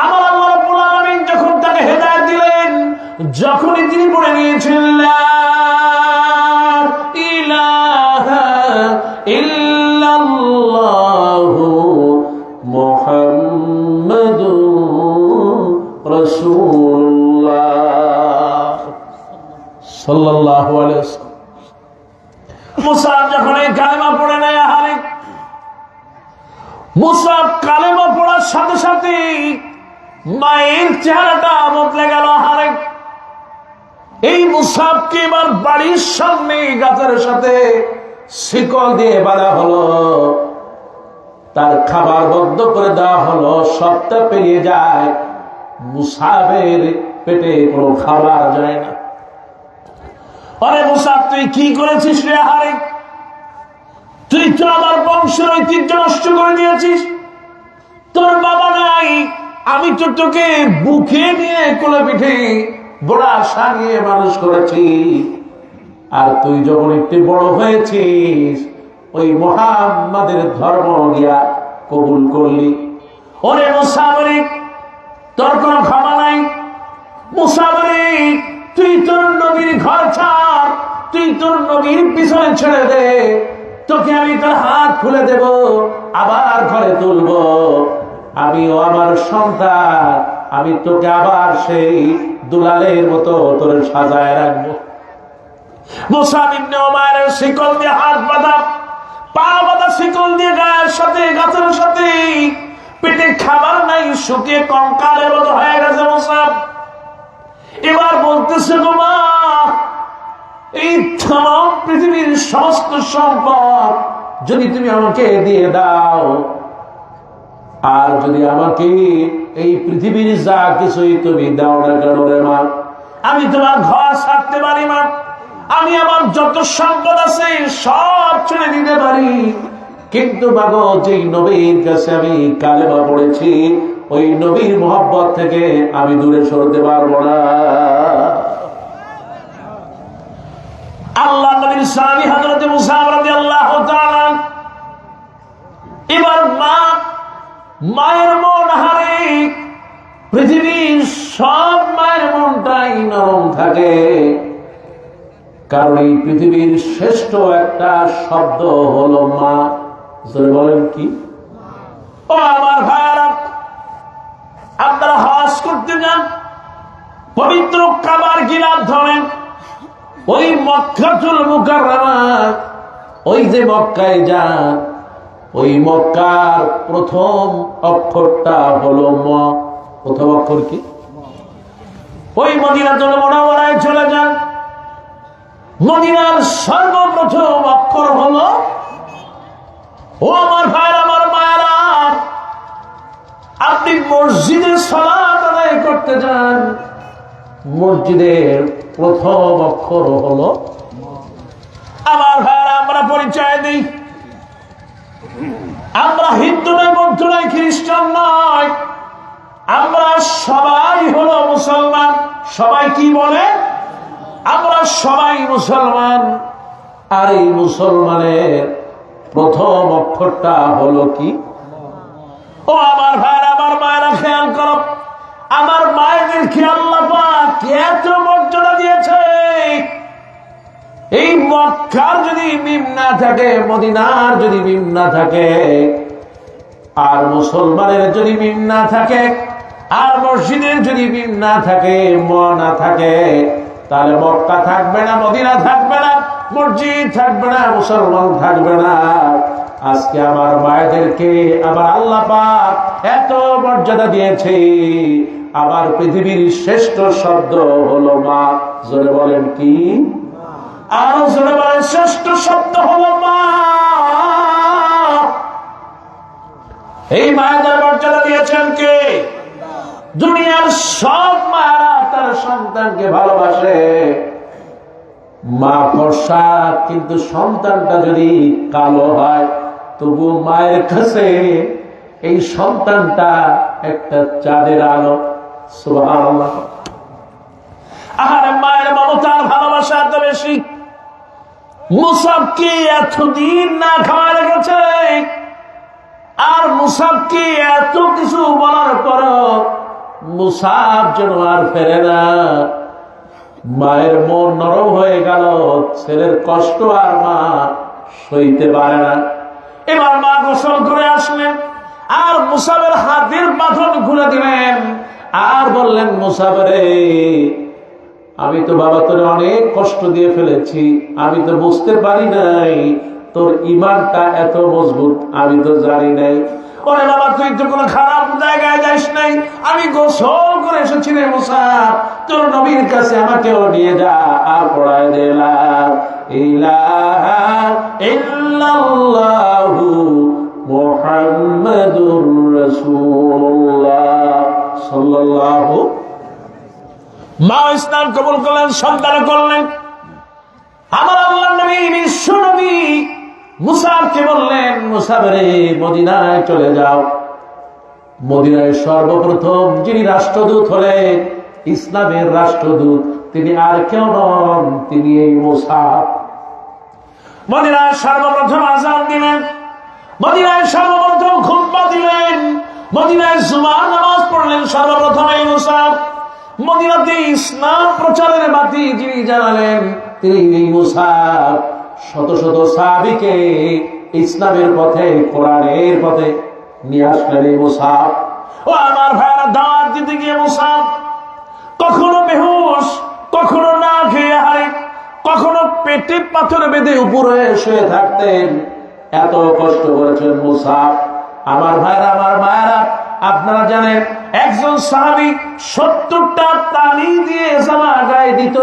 আমার আল্লাহ রাব্বুল আলামিন যখন তাকে হেদায়েত দিলেন, যখনই তিনি পড়ে নিয়েছিলেন লা ইলাহা ইল্লাল্লাহু মুহাম্মাদুর রাসূলুল্লাহ সাল্লাল্লাহু আলাইহি ওয়াসাল্লাম, মুসআব যখন এই কালেমা পড়ে নেয়, আহারে মুসআব কালেমা পড়ার সাথে সাথে মায়ের চেহারাটা বদলে গেল। আহারে এই মুসআবকে এবার বাড়ির সামনে গাছের সাথে শিকল দিয়ে বাঁধা হলো, তার খাবার বন্ধ করে দেওয়া হলো। সপ্তাহ পেরিয়ে যায়, মুসআবের পেটে কোনো খাবার যায় না। আরে মুসা, তুই কি করেছিস রে? হারে, তুই তো আমার বংশের ঐতিহ্য নষ্ট করে দিয়েছিস। তোর বাবা নাই, আমি তো তোকে বুকে নিয়ে কোলে পিঠে বড় আশা নিয়ে মানুষ করেছি। আর তুই যখন একটু বড় হয়েছিস, ওই মুহাম্মাদের ধর্ম দিয়া কবুল করলি। ওরে মুসা বলি, তোর কোনো ক্ষমা নাই। মুসা বলি, তুই তোর নবীর ঘর ছাড়, তুই তোর নবীর পিছনে ছেড়ে দে, তোকে আমি তোর হাত খুলে দেব, আবার ঘরে তুলবো। আমিও আমার সন্তান, আমি তোকে আবার সেই দুলালের মতো তোর সাজায় রাখবো। মুসা ইবনে উমাইরের শিকল দিয়ে হাত বাঁধা, পা বাঁধা, শিকল দিয়ে গায়ের সাথে গাছের সাথে, পেটে খাবার নাই, শুকিয়ে কঙ্কালের মতো হয়ে গেছে মুসা। এবার বলতেছে, গো মা, এই তাম পৃথিবীর সমস্ত সম্পদ যদি তুমি আমাকে দিয়ে দাও, আর যদি আমাকে এই পৃথিবীর যা কিছুই তুমি দাও না কেন রে মা, আমি তোমার ঘর ছাড়তে পারি মা। আমি আমার যত সম্পদ আছে সব ছেড়ে দিতে পারি, কিন্তু মাগো, যেই নবীর কাছে আমি কালেমা পড়েছি, ওই নবীর মহব্বত থেকে আমি দূরে সরতে পারবো না। আল্লাহ নবীর সাহাবী হযরত মুসা রাদিয়াল্লাহু তাআলা, এবার মায়ের মন হারে। পৃথিবীর সব মায়ের মনটাই নরম থাকে, কারণ এই পৃথিবীর শ্রেষ্ঠ একটা শব্দ হলো মা। বলেন কি? ও আমার ভাইয়ারা, আপনারা হজ করতে যান, পবিত্র কাবার গিলাফ ধরেন, ওই মক্কাতুল মুকাররমা, ওই যে মক্কায় যান, ওই মক্কার প্রথম অক্ষরটা হলো ম। প্রথম অক্ষর কি? ওই মদিনাতুল মুনাওয়ারায় চলে যান, মদিনার সর্বপ্রথম অক্ষর হলো। ও আমার ভাইরা, আমার মায়েরা, আপনি মসজিদে সালাত আদায় করতে যান, মসজিদের প্রথম অক্ষর হলো। আমার ভাইরা, আমরা পরিচয় দিই, আমরা হিন্দু নয়, বৌদ্ধ নয়, খ্রিস্টান নয়, আমরা সবাই হলো মুসলমান। সবাই কি বলে? আমরা সবাই মুসলমান। আর এই মুসলমানের প্রথম অক্ষরটা হলো কি? ও আমার ভাইরা, আমার মায়েরা, খেয়াল করো, আমার মায়েদেরকে আল্লাহ পাক এত মর্যাদা দিয়েছে। এই মক্কার যদি মিম না থাকে, মদিনার যদি মিম না থাকে, আর মুসলমানের যদি মিম না থাকে, আর মসজিদের যদি মিম না থাকে, ম না থাকে, তাহলে মক্কা থাকবে না, মদিনা থাকবে না, মসজিদ থাকবে না, মুসলমান থাকবে না। আজকে আমার মায়েদেরকে আবার আল্লাহ পাক এত মর্যাদা দিয়েছে, আবার পৃথিবীর শ্রেষ্ঠ শব্দ হলো মা। জোরে বলেন কি? আরো জোরে বলেন, শ্রেষ্ঠ শব্দ হলো মা। এই মায়েদের মর্যাদা দিয়েছেন কে? দুনিয়ার সব মায়েরা তার সন্তানকে ভালোবাসে। মা ফর্সা, কিন্তু সন্তানটা যদি কালো হয়, তবু মায়ের কাছে এই সন্তানটা একটা চাঁদের আলো। সুবহানাল্লাহ। আর মায়ের মমতার ভালোবাসা এত বেশি। মুসাবকে এতদিন না খাওয়া রেখেছে, আর মুসাবকে এত কিছু বলার পর মুসাব যেন আর ফেরে না। মায়ের মন নরম হয়ে গেল, ছেলের কষ্ট আর মা সইতে পারে না। এবার মা গোসল করে আসলেন, আর মুসাবের হাতের বাঁধন খুলে দিলেন, আর বললেন, মুসাবরে, আমি তো বাবা তোরে অনেক কষ্ট দিয়ে ফেলেছি, আমি তো বুঝতে পারি নাই তোর ইমানটা এত মজবুত, আমি তো জানি নাই। ওরে বাবা, তুই তো কোনো খারাপ জায়গায় যাস নাই, আমি গোসল করে এসেছি রে মুসা, তোর নবীর কাছে আমাকেও নিয়ে যা, আর পড়ায় দিলাম ইলাহা ইল্লাল্লাহু মুহাম্মাদুর রাসূলুল্লাহ সাল্লাল্লাহু। মা ইসলাম কবুল করলেন, সন্তান করলেন। আমার আল্লাহর নবী বিশ্ব নবী মুসাবকে বললেন, মুসাব রে মদিনায় চলে যাও। মদিনায় সর্বপ্রথম যিনি রাষ্ট্রদূত হলেন, ইসলামের রাষ্ট্রদূত, তিনি আর কেউ নন, তিনি এই মুসাব। মদিনায় সর্বপ্রথম আযান দিলেন, মদিনায় সর্বপ্রথম খুতবা দিলেন, মদিনায় জুমার নামাজ পড়লেন সর্বপ্রথম এই মুসাব। মদিনাতে ইসলাম প্রচারের বাতি যিনি জ্বালালেন, তিনি এই মুসাব। শত শত সাহাবীকে ইসলামের পথে, কোরআনের পথে নিয়ে আসলেন এই মুসাব। ও আমার ভাইরা, দাওয়াত দিতে গিয়ে মুসাব কখনো বেহুশ, কখনো না খেয়ে হারে, কখনো পেটে পাথর বেঁধে উপরে শুয়ে থাকতেন। এত কষ্ট করেছেন মুসাব। আমার ভাইরা, আমার মায়েরা, আপনারা জানেন একজন সাহাবী 70টা তালি দিয়ে জামা গায়ে দিত।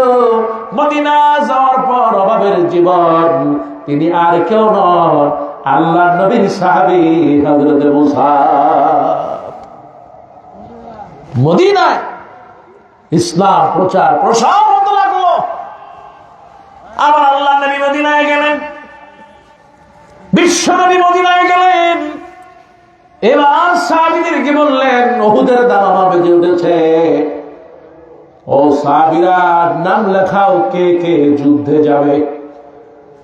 মদিনা যাওয়ার পর অভাবের জীবন, তিনি আর কেউ নন, আল্লাহর নবীর সাহাবী হযরত মুসাব। মদিনায় ইসলাম প্রচার প্রসার হতে লাগলো। আবার আল্লাহর নবী মদিনায় গেলেন, বিশ্ব নবী মদিনায় গেলেন। এবার সাহাবীদেরকে বললেন, উহুদের দামামা বেজে উঠেছে, ও সাহাবীরা নাম লেখাও, কে কে যুদ্ধে যাবে।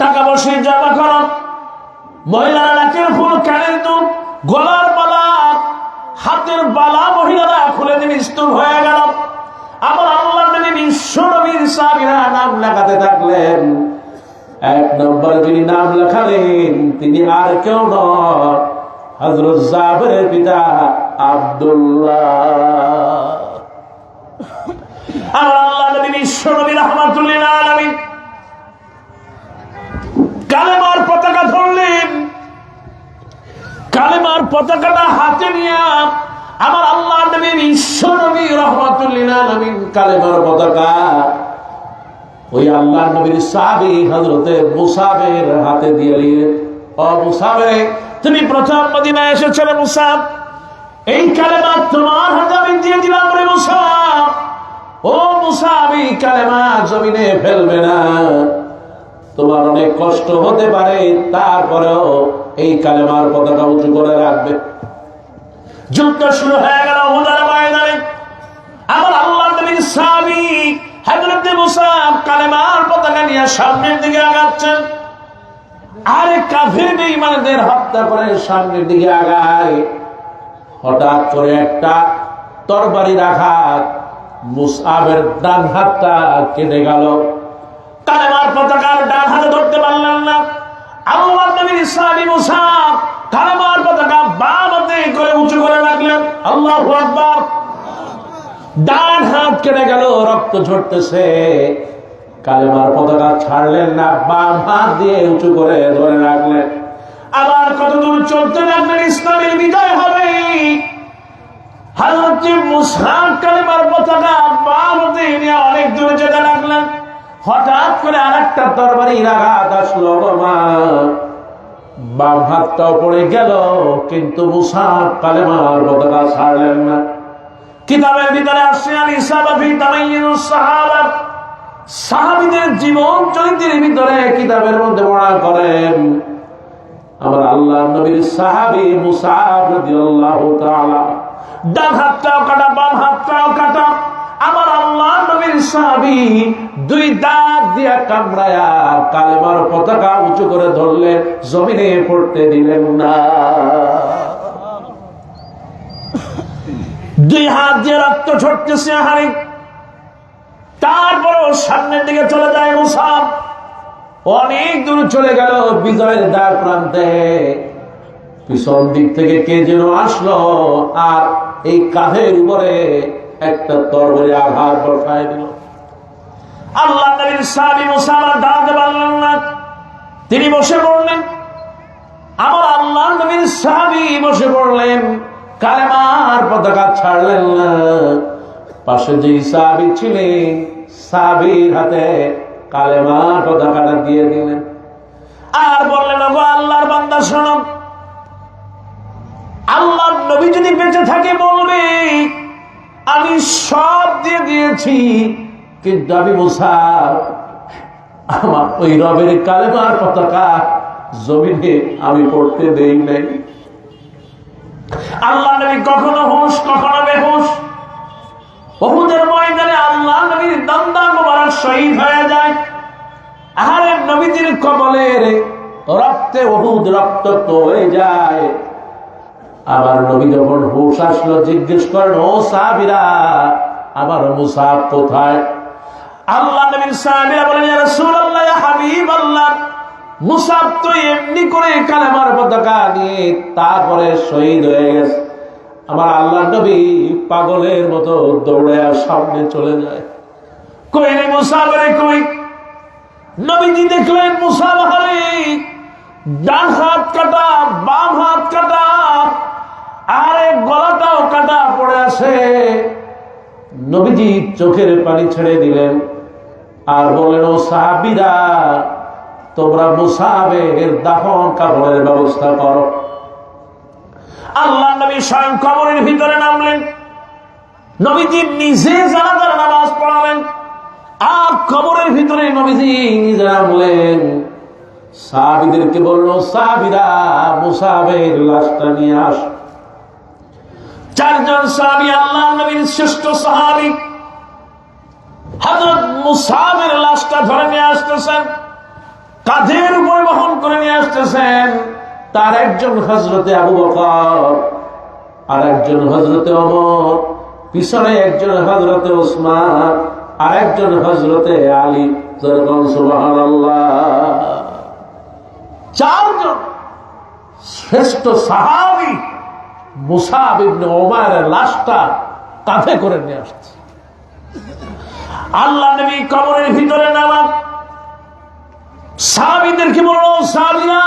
টাকা পয়সা জমা করো। মহিলারা নাকের ফুল, কানের দুল, গলার বালা, হাতের বালা মহিলারা খুলে দিন, স্তূপ হয়ে গেল। আবার আল্লাহর নবী বিশ্ব নবীর সাহাবীরা নাম লেখাতে থাকলেন। 1 নম্বরে যিনি নাম লেখালেন, তিনি আর কেউ নন, হযরত জাবেরের পিতা আব্দুল্লাহ। আমার আল্লাহর নবী বিশ্ব নবী রাহমাতুল লিল আলামিন কালেমার পতাকা ধরলেন। কালেমার পতাকাটা হাতে নিয়ে আমার আল্লাহর নবী বিশ্ব নবী রাহমাতুল লিল আলামিন কালেমার পতাকা ওই আল্লাহর নবীর সাহাবী হযরতে মুসাবের হাতে দিয়ে দিলেন। ও মুসাবে, তুমি প্রথম মদিনায় এসেছো রে মুসাব, এই কালেমা তোমার হাতে আমি দিয়ে দিলাম রে মুসাব। ও মুসাব, এই কালেমা জমিনে ফেলবে না, তোমার অনেক কষ্ট হতে পারে, তারপরেও এই কালেমার পতাকা উঁচু করে রাখবে। যুদ্ধ শুরু হয়ে গেল উহুদের ময়দানে। আমার আল্লাহর নবীর সাহাবী হযরত মুসাব কালেমার পতাকা নিয়ে সামনের দিকে আগাচ্ছেন। আরে কাফির বেঈমানদের হত্যা করে সামনের দিকে আগায়। হঠাৎ করে একটা তরবারির আঘাত মুসাবের ডান হাতটা কেটে গেল। কালেমার পতাকার ডান হাতে ধরতে পারলেন না। আল্লাহর নবীর সাহাবী মুসাব কালেমার পতাকা বাম হাতে করে উঁচু করে রাখলেন। আল্লাহু আকবার। ডান হাত কেটে গেল, রক্ত ঝরতেছে। কালেমার পতাকা ছাড়লেন না, বাম হাত দিয়ে উঁচু করে ধরে রাখলেন। আবার কত দূর চলতে লাগলেন, ইসলামের বিজয় হবে। হযরত মুসাব কালেমার পতাকা বাম হাতে নিয়ে অনেক দূর যেতে লাগলেন। হঠাৎ করে আরেকটা তরবারির আঘাত আসলো, বাম হাতটাও পড়ে গেল, কিন্তু মুসাব কালেমার পতাকা ছাড়লেন না। কিতাবের ভিতরে আসছে আল ইসাবা ফি তামাইয়ুস সাহাবা, সাহাবীদের জীবন চরিত্রের ভিতরে কিতাবের মধ্যে বর্ণনা করেন আমার আল্লাহর নবীর সাহাবী মুসাব রাদিয়াল্লাহু তাআলা ডান হাতটাও কাটা, বাম হাতটাও কাটা। আমার আল্লাহর নবীর সাহাবী 2 দাঁত দিয়া কামড়ায়া কালেমার পতাকা উঁচু করে ধরলেন, জমিনে পড়তে দিলেন না। 2 হাত দিয়ে রক্ত ঝরতেছে হারে। তারপরও সামনের দিকে চলে যায় মুসাব। অনেক দূর চলে গেল, বিজয়ের দ্বার প্রান্তে। পিছন দিক থেকে কে যেন আসলো, আর এই কাঁধের উপরে একটা তরবারি আঘাত বসায় দিল। আল্লাহর নবীর সাহাবী মুসাব আর দাঁড়াতে পারলেন না, তিনি বসে পড়লেন। আমার আল্লাহর নবীর সাহাবী বসে পড়লেন, কালেমার পতাকা ছাড়লেন না। পাশে যে সাহাবী ছিলেন, সাহাবীর হাতে কালেমার পতাকাটা দিয়ে দিলেন, আর বললেন, ওগো আল্লাহর বান্দা শোনো, আল্লাহর নবী যদি বেঁচে থাকে বলবে আমি সব দিয়ে দিয়েছি, কিন্তু আমি মুসাব আমার ওই রবের কালেমার পতাকা জমিনে আমি পড়তে দেই নাই। আল্লাহ নবী কখনো হুঁশ কখনো বেহুশ। উহুদের ময়দানে আল্লাহ নবীর দন্দা মোবারক শহীদ হয়ে যায়। আহারে নবীজির কবলের রক্তে উহুদ রক্তাক্ত হয়ে যায়। আবার নবী যখন হুঁশ আসলো জিজ্ঞেস করেন, ও সাহাবীরা, আমার মুসাব কোথায়? আল্লাহ নবীর সাহাবীরা বলেন, ইয়া রাসূলুল্লাহ, ইয়া হাবিবাল্লাহ, মুসাব তো এমনি করে কালেমার পতাকা নিয়ে তারপরে শহীদ হয়ে গেছে। আমার আল্লাহ নবী পাগলের মতো দৌড়ে সামনে চলে যায়। কই রে মুসাব রে কই? নবীজি দেখলেন মুসাব হারে ডান হাত কাটা, বাম হাত কাটা, আরে গলাটাও কাটা পড়ে আছে। নবীজি চোখের পানি ছেড়ে দিলেন আর বললেন, ও সাহাবীরা, তোমরা মুসাবের দাফন কাফনের ব্যবস্থা করো। আল্লাহ নবী স্বয়ং কবরের ভিতরে নামলেন। নবীজি নিজে জানাজার নামাজ পড়ালেন আর কবরের ভিতরে নবীজি নিজে নামলেন। সাহাবীদেরকে বলল, সাহাবীরা, মুসাবের লাশটা নিয়ে আস। চারজন সাহাবী, আল্লাহ নবীর শ্রেষ্ঠ সাহাবী, হযরত মুসাবের লাশটা ধরে নিয়ে আসতেছেন, কাঁধের উপরে বহন করে নিয়ে আসতেছেন। তার একজন হযরতে আবু বকর, আর একজন হযরতে ওমর, পিছনে একজন হযরতে ওসমান, আর একজন হযরতে আলী। সুবহানাল্লাহ। চারজন শ্রেষ্ঠ সাহাবী মুসাব ইবনে উমাইরের লাশটা কাঁধে করে নিয়ে আসছে। আল্লাহ নবী কবরের ভিতরে নামাজ সাহাবীদেরকে বলল, সাহাবীরা,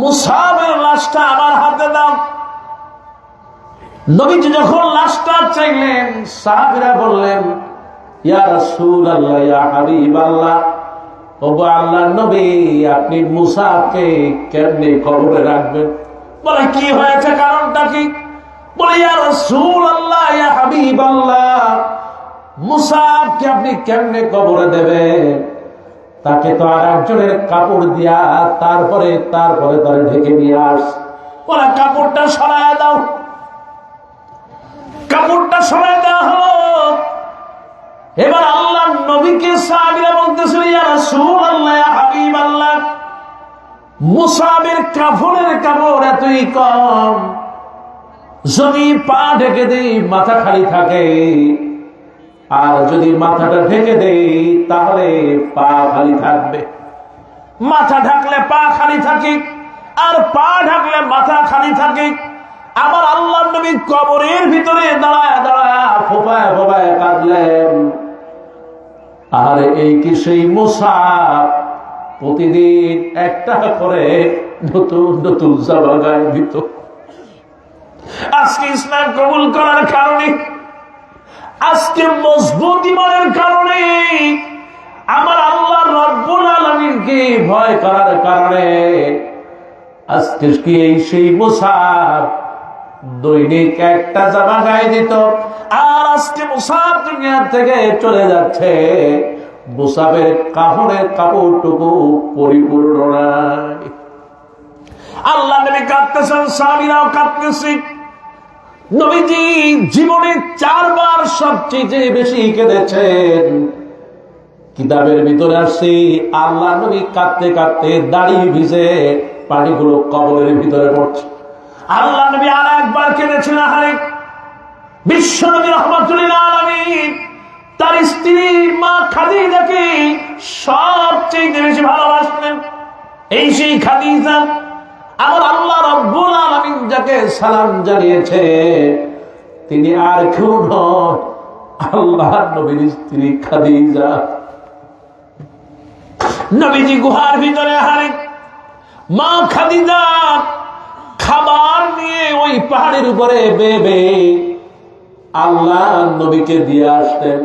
মুসাবের লাশটা আমার হাতে দাও। নবীজি যখন লাশটা চাইলেন, সাহাবীরা বললেন, ইয়া রাসূলুল্লাহ, ইয়া হাবিবাল্লাহ, ওগো আল্লাহর নবী, আপনি মুসাবকে কেমনে কবরে রাখবেন? বলে, কি হয়েছে, কারণটা কি? বলে, ইয়া রাসূলুল্লাহ, ইয়া হাবিবাল্লাহ, মুসাবকে আপনি কেমনে কবরে দেবেন? তাকে তো আর একজনের কাপড় দিয়া তারপরে তার ঢেকে নিয়ে আস। বলে, কাপড়টা সরায় দাও। কাপড়টা সরাই দেওয়া হলো। এবার আল্লাহ নবীকে সাহাবীরা বলতেছিল, ইয়া রাসূলুল্লাহ, ইয়া হাবিবাল্লাহ, মুসাবের কাফনের কাপড় এতই কম, যদি পা ঢেকে দেই মাথা খালি থাকে, আর যদি মাথাটা ঢেকে দেই তাহলে পা খালি থাকবে। মাথা ঢাকলে পা খালি থাকে, আর পা ঢাকলে মাথা খালি থাকে। আবার আল্লাহ নবী কবরের ভিতরে দাঁড়ায় দাঁড়ায় ফোপায় ফোপায় কাঁদলেন। আর এই কি সেই মুসাব প্রতিদিন একটা করে নতুন নতুন জামা গায়ে দিত। আজকে ইসলাম কবুল করার কারণে, আজকে মজবুত ঈমানের কারণে, আমার আল্লাহ রব্বুল আলামিনকে ভয় করার কারণে আজকে কি এই সেই মুসাব দৈনিক একটা জামা গায়ে দিত। আর আজকে মুসাব দুনিয়া থেকে চলে যাচ্ছে, মুসাবের কাফনের কাপড়টুকু পরিপূর্ণ নাই। আল্লাহ নবী কাঁদতেছেন, সাহাবীরাও কাঁদতেছে। নবীজি জীবনে 4 বার সবচেয়ে বেশি কেঁদেছেন। কিতাবের ভিতরে আসছে, আল্লাহ নবী কাঁদতে কাঁদতে দাড়ি ভিজে পানিগুলো কবরের ভিতরে পড়ছে। আল্লাহ নবী আর একবার কেঁদেছেন। আহারে, বিশ্ব নবী রাহমাতুল লিল আলামিন তার স্ত্রী মা খাদিজাকে সবচেয়ে বেশি ভালোবাসতেন। এই সেই খাদিজা, আমার আল্লাহ রব্বুল আলামিন যাকে সালাম জানিয়েছে তিনি আর কেউ নন, আল্লাহর নবীর স্ত্রী খাদিজা। নবীজি গুহার ভিতরে, আহারে, মা খাদিজা খাবার নিয়ে ওই পাহাড়ের উপরে বেবে আল্লাহ নবীকে দিয়ে আসতেন।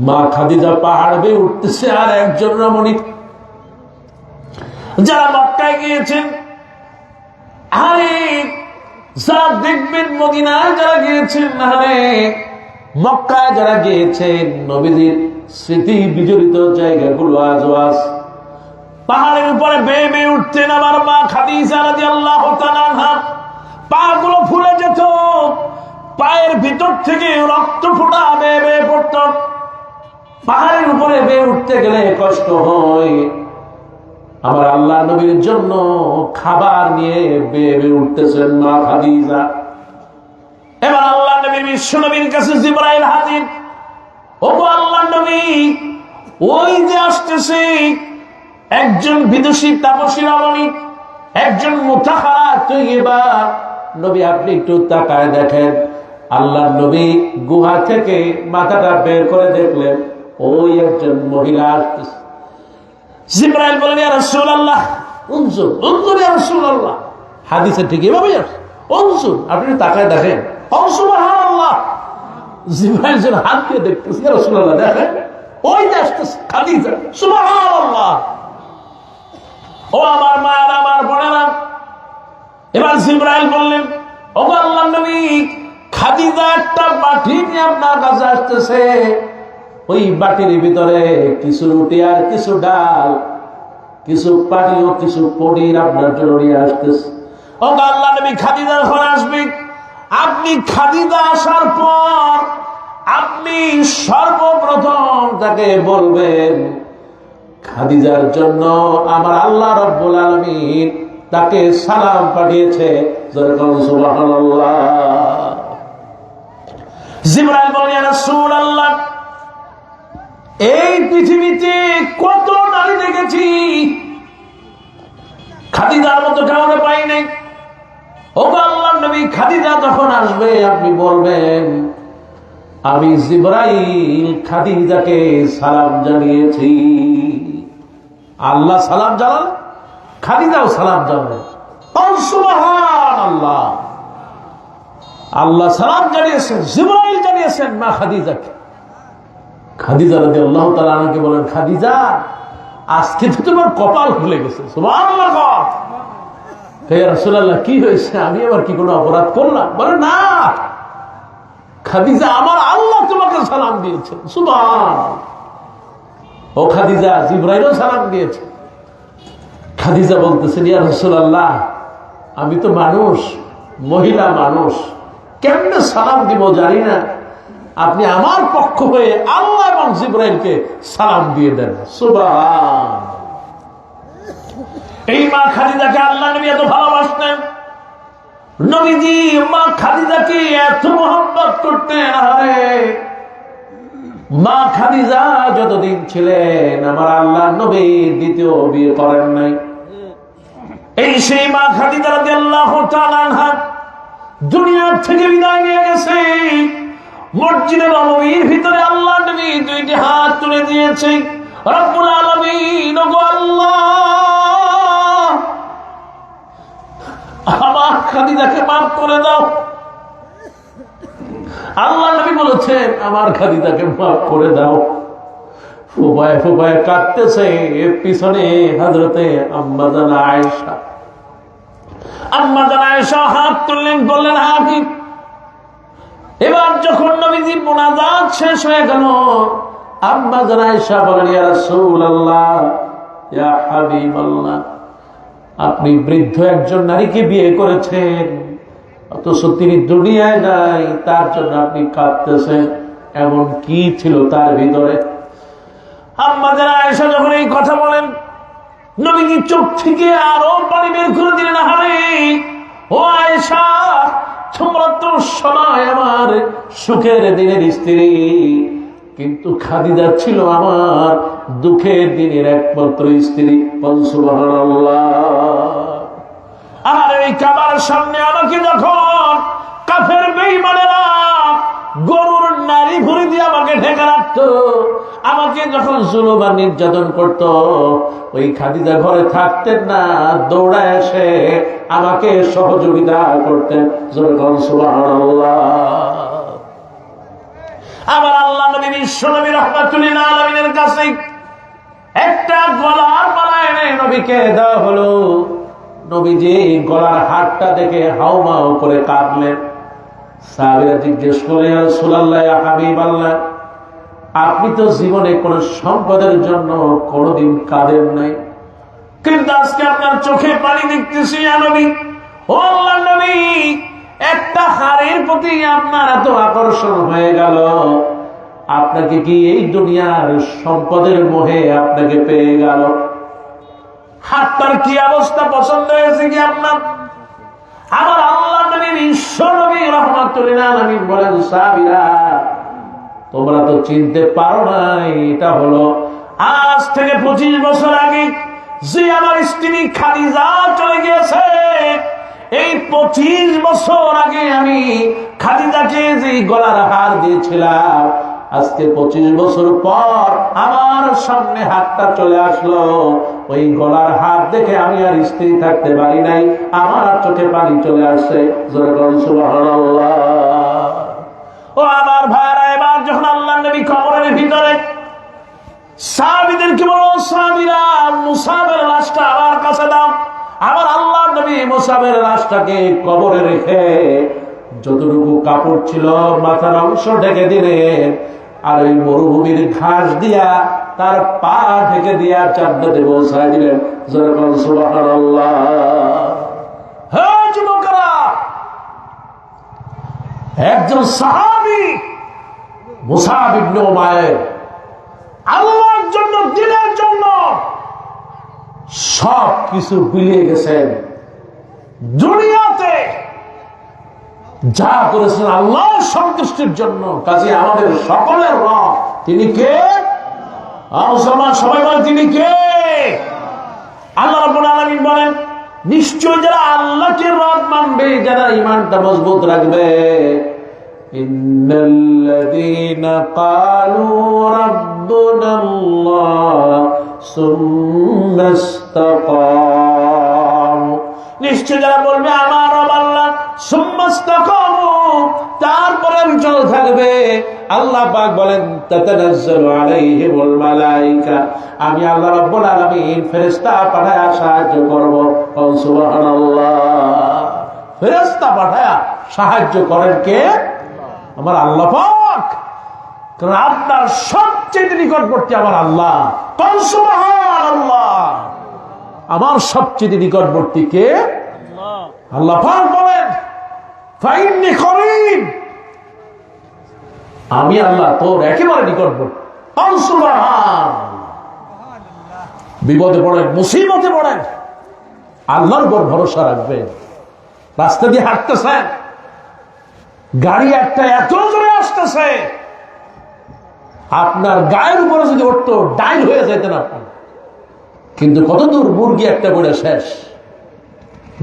মা খাদিজা পাহাড় বেয়ে উঠতেছে, আর একজন রমণী, যারা মক্কায় গিয়েছেন, আরে যারা দেখবেন মদিনায় যারা গিয়েছেন, আরে মক্কায় যারা গিয়েছেন, নবীজির স্মৃতি বিজড়িত জায়গাগুলো আজও আছে। পাহাড়ের উপরে বেয়ে বেয়ে উঠতেন আমার মা খাদিজা রাদিয়াল্লাহু তাআলা আনহা। পাগুলো ফুলে যেত, পায়ের ভিতর থেকে রক্ত ফোঁটা বেয়ে বেয়ে পড়ত। পাহাড়ের উপরে বেয়ে উঠতে গেলে কষ্ট হয়। আমার আল্লাহ নবীর জন্য খাবার নিয়ে বেয়ে বেয়ে উঠতেছেন মা খাদিজা। এবার আল্লাহ নবীর বিশ্ব নবীর কাছে জিবরাইল হাজির। ওগো আল্লাহ নবী, ওই যে আসতেছে একজন বিদেশি তাপসী রমণী, একজন মুতাহারা তৈয়বা। নবী আপনি একটু তাকায় দেখেন। আল্লাহ নবী গুহা থেকে মাথাটা বের করে দেখলেন ওই একজন মহিলা আসতেছে। জিবরাইল বলেন, ইয়া রাসূলুল্লাহ উনজুর উনজুর ইয়া রাসূলুল্লাহ। হাদিসে ঠিক এভাবে আছে, উনজুর আপনি তাকায় দেখেন। সুবহানাল্লাহ। জিবরাইল যেন হাত দিয়ে দেখতেছে, ইয়া রাসূলুল্লাহ দেখেন ওই যে আসতেছে খাদিজা। সুবহানাল্লাহ। ও আমার মায়ের, আমার বোনেরা, এবার জিবরাইল বললেন, ও আল্লাহর নবী, খাদিজা একটা বাটি নিয়ে আপনার কাছে আসতেছে। ওই বাটির ভিতরে কিছু রুটি আর কিছু ডাল, কিছু পানি ও কিছু পনির আপনার জন্য নিয়ে আসতেছে। ও আল্লাহর নবী, খাদিজা যখন আসবে, আপনি খাদিজা আসার পর আপনি সর্বপ্রথম তাকে বলবেন খাদিজার জন্য আমার আল্লাহ রাব্বুল আলামিন তাকে সালাম পাঠিয়েছে। সুবহানাল্লাহ। জিবরাইল বলেন, ইয়া রাসূলুল্লাহ, এই পৃথিবীতে কত নারী দেখেছি, খাদিজার মতো কাউকে পাই নাই। ও আল্লাহর নবী, খাদিজা যখন আসবে আপনি বলবেন আমি জিবরাইল খাদিজাকে সালাম জানিয়েছি। আল্লাহ সালাম জানান, খাদিজাও সালাম জানান। সুবহানাল্লাহ। আল্লাহ সালাম জানিয়েছেন, জিবরাইল জানিয়েছেন মা খাদিজাকে। খাদিজা রাদিয়াল্লাহু তাআলা আনহাকে বলেন, খাদিজা আজকে তো তোমার কপাল খুলে গেছে। সুবহানাল্লাহ। হে রাসূলুল্লাহ, কি হয়েছে? আমি আবার কি কোনো অপরাধ করলাম? বলে না খাদিজা, আমার আল্লাহ তোমাকে সালাম দিয়েছে। সুবহানাল্লাহ। ও খাদিজা, জিবরাইলও সালাম দিয়েছে। খাদিজা বলতেছেন, ইয়া রাসূলুল্লাহ, আমি তো মানুষ, মহিলা মানুষ, কেমনে সালাম দিব জানি না। আপনি আমার পক্ষ হয়ে আল্লাহ এবং জিবরাইলকে সালাম দিয়ে দেন। সুবহানাল্লাহ। এই মা খাদিজাকে আল্লাহ নবী এত ভালোবাসতেন। নবীজি মা খাদিজাকে এত মহব্বত করতেন। আরে মা খাদিজা যতদিন ছিলেন আমার আল্লাহ নবী দ্বিতীয় বিয়ে করেন নাই। এই সেই মা খাদিজা রাদিয়াল্লাহু তাআলা আনহা দুনিয়া থেকে বিদায় নিয়ে গেছে। মসজিদে নববীর ভিতরে আল্লাহ নবী দুইটি হাত তুলে দিয়েছে। রব্বুল আলামিন, ওগো আল্লাহ, আমার খাদিজাকে মাফ করে দাও। আল্লাহ নবী বলেছেন আমার খাদিজাকে মাফ করে দাও। ফুপায় ফুপায় কাঁদতেছে। পিছনে হযরতে আম্মা জানা আয়েশা। আম্মা জানা আয়েশা হাত তুললেন, বললেন হাবিব। এবার যখন নবীজি মুনাজাত শেষ হয়ে গেল, আম্মা জানা আয়েশা বলেন, ইয়া রাসূলুল্লাহ, ইয়া হাবিবাল্লাহ, আপনি বৃদ্ধ একজন নারীকে বিয়ে করেছেন, অথচ তিনি দুনিয়ায় নাই, তার জন্য আপনি কাঁদতেছেন। এমন কি ছিল তার ভিতরে? আম্মা জানা আয়েশা যখন এই কথা বলেন, নবীজি চোখ থেকে আরো পানি বের করে দিলেন। আরে ও আয়েশা, তোমরা তো সময় আমার সুখের দিনের স্ত্রী, কিন্তু খাদিজা ছিল আমার দুঃখের দিনের একমাত্র স্ত্রী। সুবহানাল্লাহ। আর এই কাবার সামনে আমাকে যখন কাফের বেঈমানেরা গরুর নারী ভুঁড়ি দিয়ে আমাকে ঢেকে রাখতো, আমাকে যখন জুলুম আর নির্যাতন করতো, ওই খাদিজা ঘরে থাকতেন না, দৌড়ায় এসে আমাকে সহযোগিতা করতেন। সুবহানাল্লাহ। আমার আল্লাহ নবী বিশ্ব নবী রাহমাতুল্লিল আলামিনের কাছে একটা গলার মালা এনে নবীকে দেওয়া হলো। নবীজি গলার হারটা দেখে হাউমাউ করে কাঁদলেন। সাহাবীরা জিজ্ঞেস করে, ইয়া রাসূলুল্লাহ, ইয়া হাবিবাল্লাহ, আপনি তো জীবনে কোন সম্পদের জন্য কোনদিন কাঁদেন নাই, কিন্তু আজকে আপনার চোখে পানি দেখতেছি নবী। ও আল্লাহর নবী, একটা হাড়ের প্রতি আপনার এত আকর্ষণ হয়ে গেল, আপনাকে কি এই দুনিয়ার সম্পদের মোহে আপনাকে পেয়ে গেল? হাতটার কি অবস্থা পছন্দ হয়েছে কি আপনার? আমার আল্লাহ নবীর ঈশ্বর নবী রাহমাতুল্লিল আলামিন বলেন, সাহাবীরা তোমরা তো চিনতে পারো নাই, এটা হলো আজ থেকে 25 বছর আগে যে আমার স্ত্রী খাদিজা চলে গিয়েছে। এই 25 বছর আগে আমি খাদিজাকে যে গলার হার দিয়েছিলাম, আজকে 25 বছর পর আমার সামনে হাতটা চলে আসলো। ওই গলার হাত দেখে আমি আর স্ত্রী থাকতে পারি নাই, আমার চোখে পানি চলে আসছে। জোরে বলুন সুবহানাল্লাহ। ও আমার ভাইরা, এবার যখন আল্লাহর নবী কবরের ভিতরে, সাহাবীদেরকে বলো, সাহাবীরা মুসাবের লাশটা আমার কাছে দাও। আমার আল্লাহর নবী মুসাবের লাশটাকে কবরে রেখে যতটুকু কাপড় ছিল মাথার অংশ ঢেকে দিলেন, আর ওই মরুভূমির ঘাস দিয়া তার পা ঢেকে দিয়া চাঁদতে বসায় দিলেন। জোরে বলুন সুবহানাল্লাহ। হ্যাঁ যুবকরা, একজন সাহাবী মুসাব ইবনে উমাইর আল্লাহর জন্য, দ্বীনের জন্য সব কিছু বিলিয়ে গেছেন। দুনিয়াতে যা করেছেন আল্লাহর সন্তুষ্টির জন্য। কাজে আমাদের সকলের রব তিনি কে? মুসলমান সবাই বলে তিনি কে? আল্লাহ রাব্বুল আলামিন বলেন, নিশ্চয় যারা আল্লাহকে রব মানবে, যারা ঈমানটা মজবুত রাখবে, ইন্নাল্লাযীনা ক্বালু রাব্বুনাল্লাহ সুম্মা ইসতাকামু, নিশ্চয় যারা বলবে আমার রব আল্লাহ, সুম্মা ইসতাকামু, তারপরে চল থাকবে। আল্লাহ পাক বলেন, তাতানাজ্জালু আলাইহিমুল মালায়েকা, আমি আল্লাহ রাব্বুল আলামিন ফেরেশতা পাঠায়া সাহায্য করব। সুবহানাল্লাহ। ফেরেশতা পাঠায়া সাহায্য করেন কে? আমার আল্লাহ পাক। কারণ আপনার সবচেয়ে নিকটবর্তী আমার আল্লাহ। সুবহানাল্লাহ। আমার সবচেয়ে নিকটবর্তী কে? আল্লাহ পাক বলেন, ফাইন্নী করিব, আমি আল্লাহ তোর একেবারে নিকটবর্তী। বিপদে পড়েন, মুসিবতে পড়েন, আল্লাহর উপর ভরসা রাখবেন। রাস্তা দিয়ে হাঁটতেছেন, গাড়ি একটা এত জোরে আসতেছে, আপনার গায়ের উপরে যদি উঠতো ডাইল হয়ে যেতেন আপনি। কিন্তু কত দূর মুরগি একটা করে শেষ,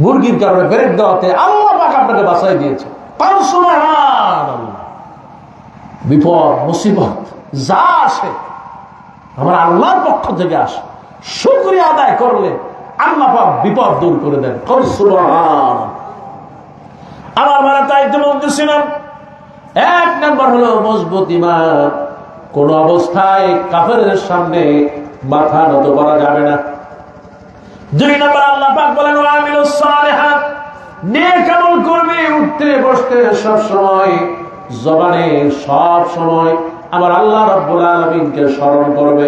মুরগির কারণে ব্রেক দেওয়াতে আল্লাহ পাক আপনাকে বাঁচাই দিয়েছে। বিপদ মুসিবত যা আসে আমার আল্লাহর পক্ষ থেকে আসে, শুকরিয়া আদায় করলে আল্লাহ পাক বিপদ দূর করে দেন। আমার মানে তাই তো বলতেছিলাম, 1 নম্বর হলো মজবুত ঈমান। কোন অবস্থায় কাফেরের সামনে মাথা নত করা যাবে না। 2 নম্বর আল্লাহ পাক বলেন, ওয়ামিলুস সালিহাত, নেক আমল করবে, উঠতে বসতে সব সময়, জবানে সব সময় আমার আল্লাহ রাব্বুল আলামিনকে স্মরণ করবে।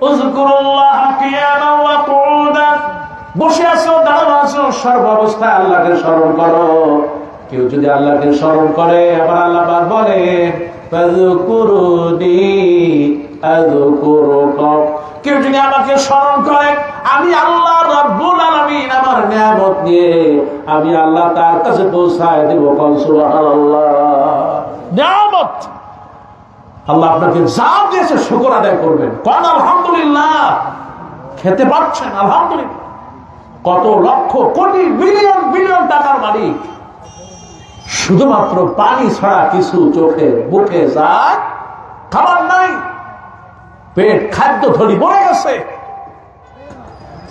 উযকুরুল্লাহ কিয়ামান ওয়া কুউদান, বসে আছো, দাঁড়ানো আছো, সর্ব অবস্থায় আল্লাহকে স্মরণ করো। কেউ যদি আল্লাহকে স্মরণ করে, আবার আল্লাহ পাক বলেন, ফাযকুরুনি আযকুরুকুম, কেউ যদি আমাকে স্মরণ করে, আমি আল্লাহ রাব্বুল আলামিন আমার নিয়ামত নিয়ে আমি আল্লাহ তার কাছে পৌঁছায় দেব। সুবহানাল্লাহ। নিয়ামত আল্লাহ আপনাকে যা দিয়েছে শুকর আদায় করবেন। কোন আলহামদুলিল্লাহ, খেতে পাচ্ছেন আলহামদুলিল্লাহ। কত লক্ষ কোটি বিলিয়ন বিলিয়ন টাকার মালিক, শুধুমাত্র পানি ছাড়া কিছু চোখে মুখে যায়, খাবার নাই, পেট খাদ্য থলি পড়ে গেছে,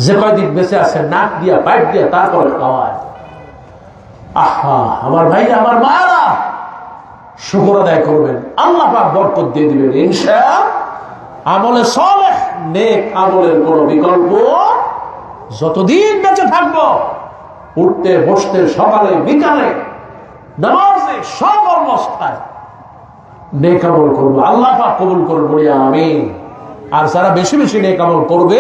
যে কয়দিন বেঁচে আছে নাক দিয়া পাইপ দিয়া তারপরে খাওয়ায়। আহা আমার ভাই, আমার মায়েরা, শুকর আদায় করবেন, আল্লাহ পাক বরকত দিয়ে দিবেন ইনশাআল্লাহ। আমলে সালেহ, নেক আমলের কোন বিকল্প, যতদিন বেঁচে থাকবো, উঠতে বসতে, সকালে বিকালে, নামাজে, সব অবস্থায় নেক আমল করবো, আল্লাহ পাক কবুল করুন বলি আমিন। আর যারা বেশি বেশি নেক আমল করবে,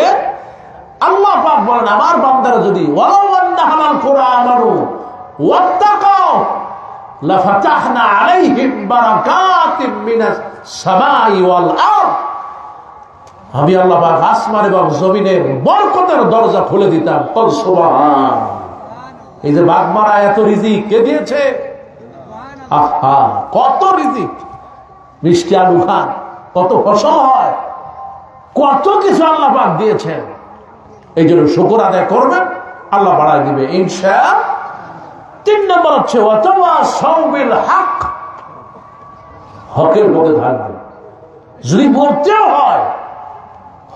আল্লাহ পাক বলেন আমার বান্দারা যদি ওয়ালাউ আন্নাহাল কুরআনারু ওয়াত্তাকাও লাফাতাহনা আলাইহিম বারাকাতিম মিনাস সামাই ওয়াল আরদ, আমি আল্লাহ পাক আসমান এবং জমিনের বরকতের দরজা খুলে দিতাম। কল সুবহান। এই যে বাগমারা এত রিজিক কে দিয়েছে? আহা, কত রিজিক, মিষ্টি আলু খান, কত ফসল হয়, কত কিছু আল্লাহ পাক দিয়েছেন। এই জন্য শুকর আদায় করবেন, আল্লাহ বাড়ায় দিবে ইনশাআল্লাহ। 3 নম্বর হচ্ছে ওয়াতাওয়াসাউ বিল হক, হকের পথে থাকবে। যদি মরতেও হয়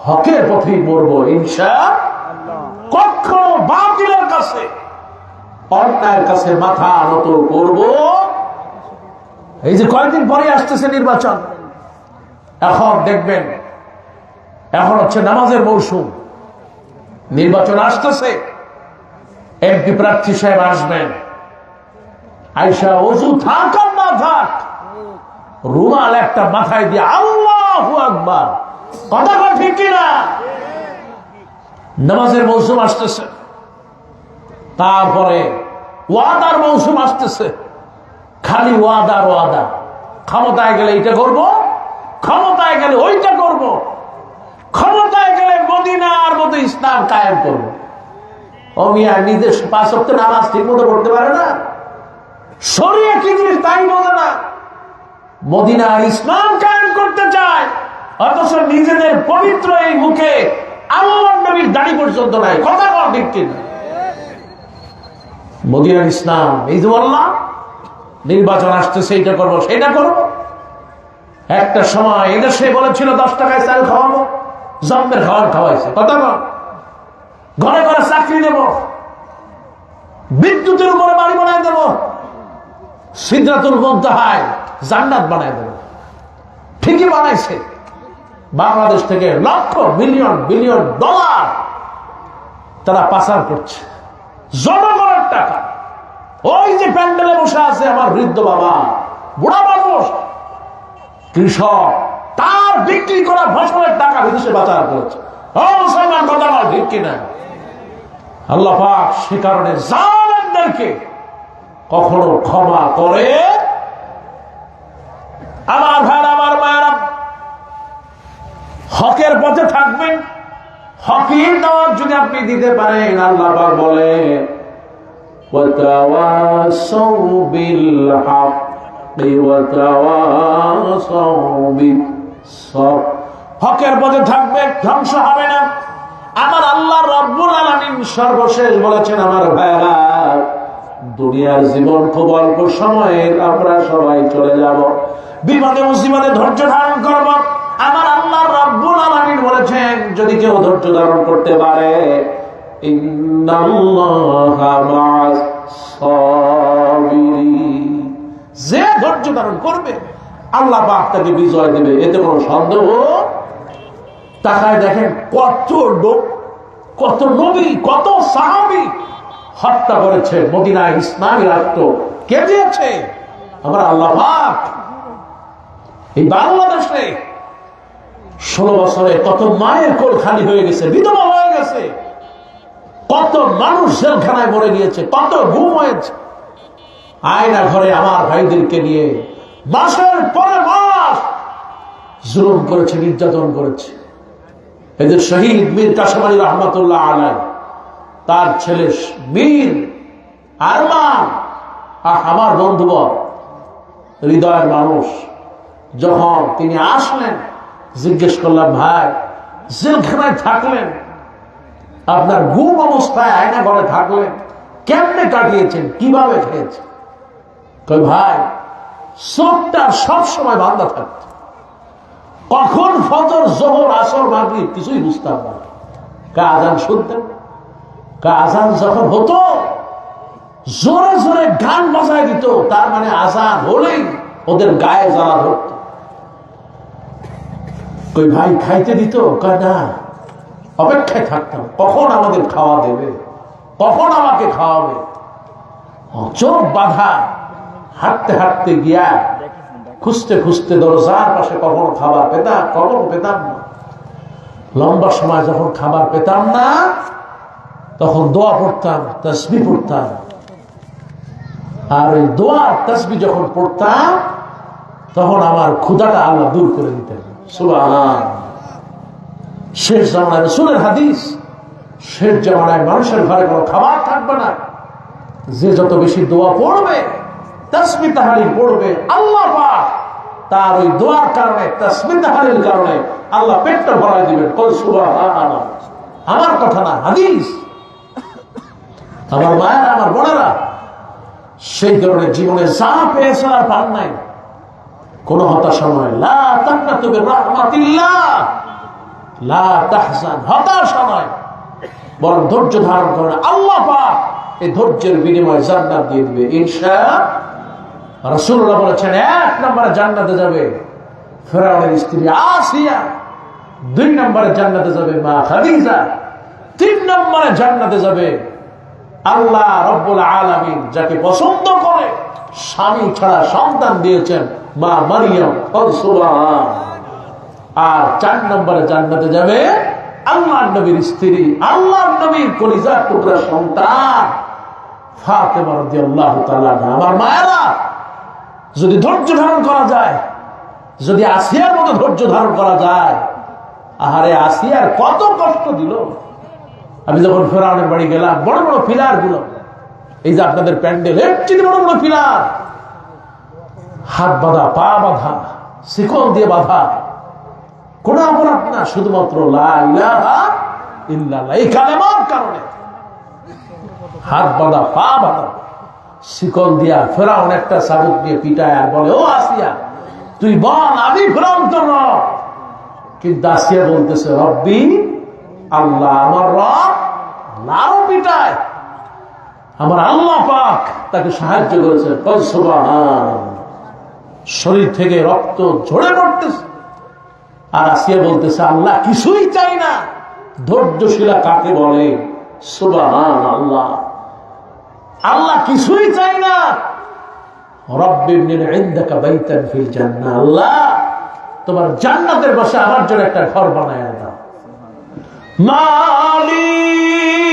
হকের পথেই মরবো ইনশাআল্লাহ। কখনো বাতিলের কাছে, অন্যায়ের কাছে মাথা নত করব। এই যে কয়েকদিন পরে আসতেছে নির্বাচন, এখন দেখবেন, এখন হচ্ছে নামাজের মৌসুম, নির্বাচন আসতেছে, এমপি প্রার্থী সাহেব আসবেন, আয়সা ওযু থাক আর না থাক রুমাল একটা মাথায় দিয়ে আল্লাহু আকবার, কথা কথা ঠিক কিনা? নামাজের মৌসুম আসতেছে, তারপরে ওয়াদার মৌসুম আসতেছে, খালি ওয়াদার ওয়াদা। ক্ষমতায় গেলে এইটা করব, ক্ষমতায় গেলে ওইটা করব, ক্ষমতায় গেলে মদিনার মতো ইসলাম কায়েম করব। ও মিয়া, নিজের 5 ওয়াক্ত নামাজ ঠিক মতো পড়তে পারে না, শরীয়ত কি জিনিস তাই বলে না, মদিনার ইসলাম কায়েম করতে চায়, অথচ নিজেদের পবিত্র এই মুখে আল্লাহর নবীর দাড়ি পর্যন্ত নাই। কথা বল ঠিক কিনা? মদিনার ইসলাম, এই যে আল্লাহ নির্বাচন আসতেছে, এইটা করবো সেইটা করবো। একটা সময় এদেশে বলেছিল 10 টাকায় চাল খাওয়াবো, জন্মের খাওয়ার খাওয়াইছে। কথা বল, ঘরে ঘরে চাকরি দেব, বিদ্যুতের উপরে বাড়ি বানায় দেব, সিদরাতুল মুনতাহায় জান্নাত বানায় দেব। ঠিকই বানাইছে। বাংলাদেশ থেকে লক্ষ মিলিয়ন বিলিয়ন ডলার তারা পাচার করছে, জনগণের টাকা। ওই যে প্যান্ডেলে বসে আছে আমার বৃদ্ধ বাবা, বুড়া মানুষ, কৃষক, তার বিক্রি করা ফসলের টাকা বিদেশে পাচার করেছে। ও মুসলমান, কথা বল ঠিক কিনা? আল্লাহ পাক সে কারণে জালেমদেরকে কখনো ক্ষমা করে। আমার ভাই, আমার মায়েরা, হকের পথে থাকবেন। হকের দাওয়াত যদি আপনি দিতে পারেন, আল্লাহ পাক বলে ওয়াতাওয়াসাউ বিল হাক্কি ওয়াতাওয়াসাউ বিস-সাবর। হকের পথে থাকবে, ধ্বংস হবে না। আমার আল্লাহ রাব্বুল আলামিন সর্বশেষ বলেছেন, আমার ভাইরা, দুনিয়ার জীবন খুব অল্প সময়ের, আমরা সবাই চলে যাব, বিপদে মুসিবতে ধৈর্য ধারণ করব। আমার আল্লাহ রাব্বুল আলামিন বলেছেন, যদি কেউ ধৈর্য ধারণ করতে পারে, ইন্নাল্লাহা মা'আস সাবিরিন, যে ধৈর্য ধারণ করবে আল্লাহ পাক তাকে বিজয় দেবে, এতে কোনো সন্দেহ। তাকায় দেখেন কত লোক, কত নবী, কত সাহাবী হত্যা করেছে মদিনায় ইসলামী রাষ্ট্র কে দিয়েছে? আমার আল্লাহ পাক। এই বাংলাদেশে 16 বছরে কত মায়ের কোল খালি হয়ে গেছে, বিধবা হয়ে গেছে, কত মানুষ জেলখানায় মরে গিয়েছে, কত গুম হয়েছে। আয়না ঘরে আমার ভাইদেরকে নিয়ে মাসের পরে মাস জুলুম করেছে, নির্যাতন করেছে। এদের শহীদ মীর কাসেম আলী রহমাতুল্লাহ আলাইহি, তার ছেলে মীর আরমান, আমার বন্ধুবর, হৃদয়ের মানুষ। যখন তিনি আসলেন, জিজ্ঞেস করলাম, ভাই জেলখানায় থাকলেন, আপনার গুম অবস্থায় আয়না ঘরে থাকলেন, কেমনে কাটিয়েছেন, কিভাবে খেয়েছেন? কই ভাই, চোখটা সবসময় বান্ধা থাকত, কখন ফজর, জোহর, আসর, মাগরিব কিছুই বুঝতাম না। আজান শুনতেন, আজান যখন হতো জোরে জোরে গান বাজায় দিত, তার মানে আজান হলেই ওদের গায়ে জ্বালা ধরত। কই ভাই খাইতে দিত? কয় না, অপেক্ষায় থাকতাম কখন আমাদের খাওয়া দেবে, কখন আমাকে খাওয়াবে। চোখ বাঁধা, হাঁটতে হাঁটতে গিয়া খুঁজতে খুঁজতে দরজার পাশে কখনো খাবার পেতাম, কখনো পেতাম না। লম্বা সময় যখন খাবার পেতাম না, তখন দোয়া পড়তাম, তাসবিহ পড়তাম। আর ওই দোয়া তাসবিহ যখন পড়তাম, তখন আমার ক্ষুধাটা আল্লাহ দূর করে দিতেন। সুবহানাল্লাহ। শেষ জামানায় রাসূলের হাদিস, শেষ জামানায় মানুষের ঘরে কোনো খাবার থাকবে না, যে যত বেশি দোয়া পড়বে, তাসবিহ তাহলিল পড়বে, আল্লাহ পাক তার ওই দোয়ার কারণে, তাসবিহ তাহলিলের কারণে আল্লাহ পেটটা ভরাই দিবেন। কল সুবহানাল্লাহ। আমার কথা না, হাদিস। আমার মায়েরা, আমার বোনেরা, সেই কারণে জীবনে যা পেয়েছে আর পান নাই, কোন হতাশা নয়। লা তাকনাতু মির রাহমাতিল্লাহ, লা তাহজান, হতাশা নয়, বরং ধৈর্য ধারণ করেন। আল্লাহ পাক এই ধৈর্যের বিনিময়ে জান্নাত দিয়ে দিবে ইনশাআল্লাহ। রাসূলুল্লাহ বলেছেন, 1 নম্বরে জান্নাতে যাবে ফেরাউনের স্ত্রী আসিয়া, 2 নম্বরে জান্নাতে যাবে মা খাদিজা, 3 নম্বরে জান্নাতে যাবে আল্লাহ রব্বুল আলামিন যাকে পছন্দ করে স্বামী ছাড়া সন্তান দিয়েছেন, মা মারিয়াম। সুবহানাল্লাহ। আর 4 নম্বরে জান্নাতে যাবে আল্লাহর নবীর স্ত্রী, আল্লাহর নবীর কলিজার টুকরা সন্তান ফাতেমা রাদিয়াল্লাহু তাআলা। আমার মায়েরা, যদি ধৈর্য ধারণ করা যায়, যদি আসিয়ার মতো ধৈর্য ধারণ করা যায়, আহারে আসিয়ার কত কষ্ট দিল। আমি যখন ফেরাউনের বাড়ি গেলাম, বড় বড় পিলার গুলো, এই যে আপনাদের প্যান্ডেল, এর চেয়ে বড় বড় পিলার, হাত বাঁধা, পা বাঁধা, শিকল দিয়ে বাঁধা, কোন অপরাধ না, শুধুমাত্র লা ইলাহা ইল্লাল্লাহ এই কালেমার কারণে হাত বাঁধা, পা বাঁধা, শিকল দিয়া। ফেরাউন একটা চাবুক দিয়ে পিটায় আর বলে, ও আসিয়া, তুই বল আমি ফেরাউন তোর রব। কিন্তু আসিয়া বলতেছে, রব্বি আল্লাহ, আমার রব। আরো পিটায়, আমার আল্লাহ পাক তাকে সাহায্য করেছে। সুবহানাল্লাহ। শরীর থেকে রক্ত ঝরে পড়তেছে, আর আসিয়া বলতেছে, আল্লাহ কিছুই চাই না। ধৈর্যশীলা কাকে বলে? সুবহানাল্লাহ। আল্লাহ কিছুই চাই না। রব্বি ইবনি ইনদাকা বাইতান ফিল জান্নাহ, আল্লাহ তোমার জান্নাতের পাশে আমার জন্য একটা ঘর বানায় দাও। মালিক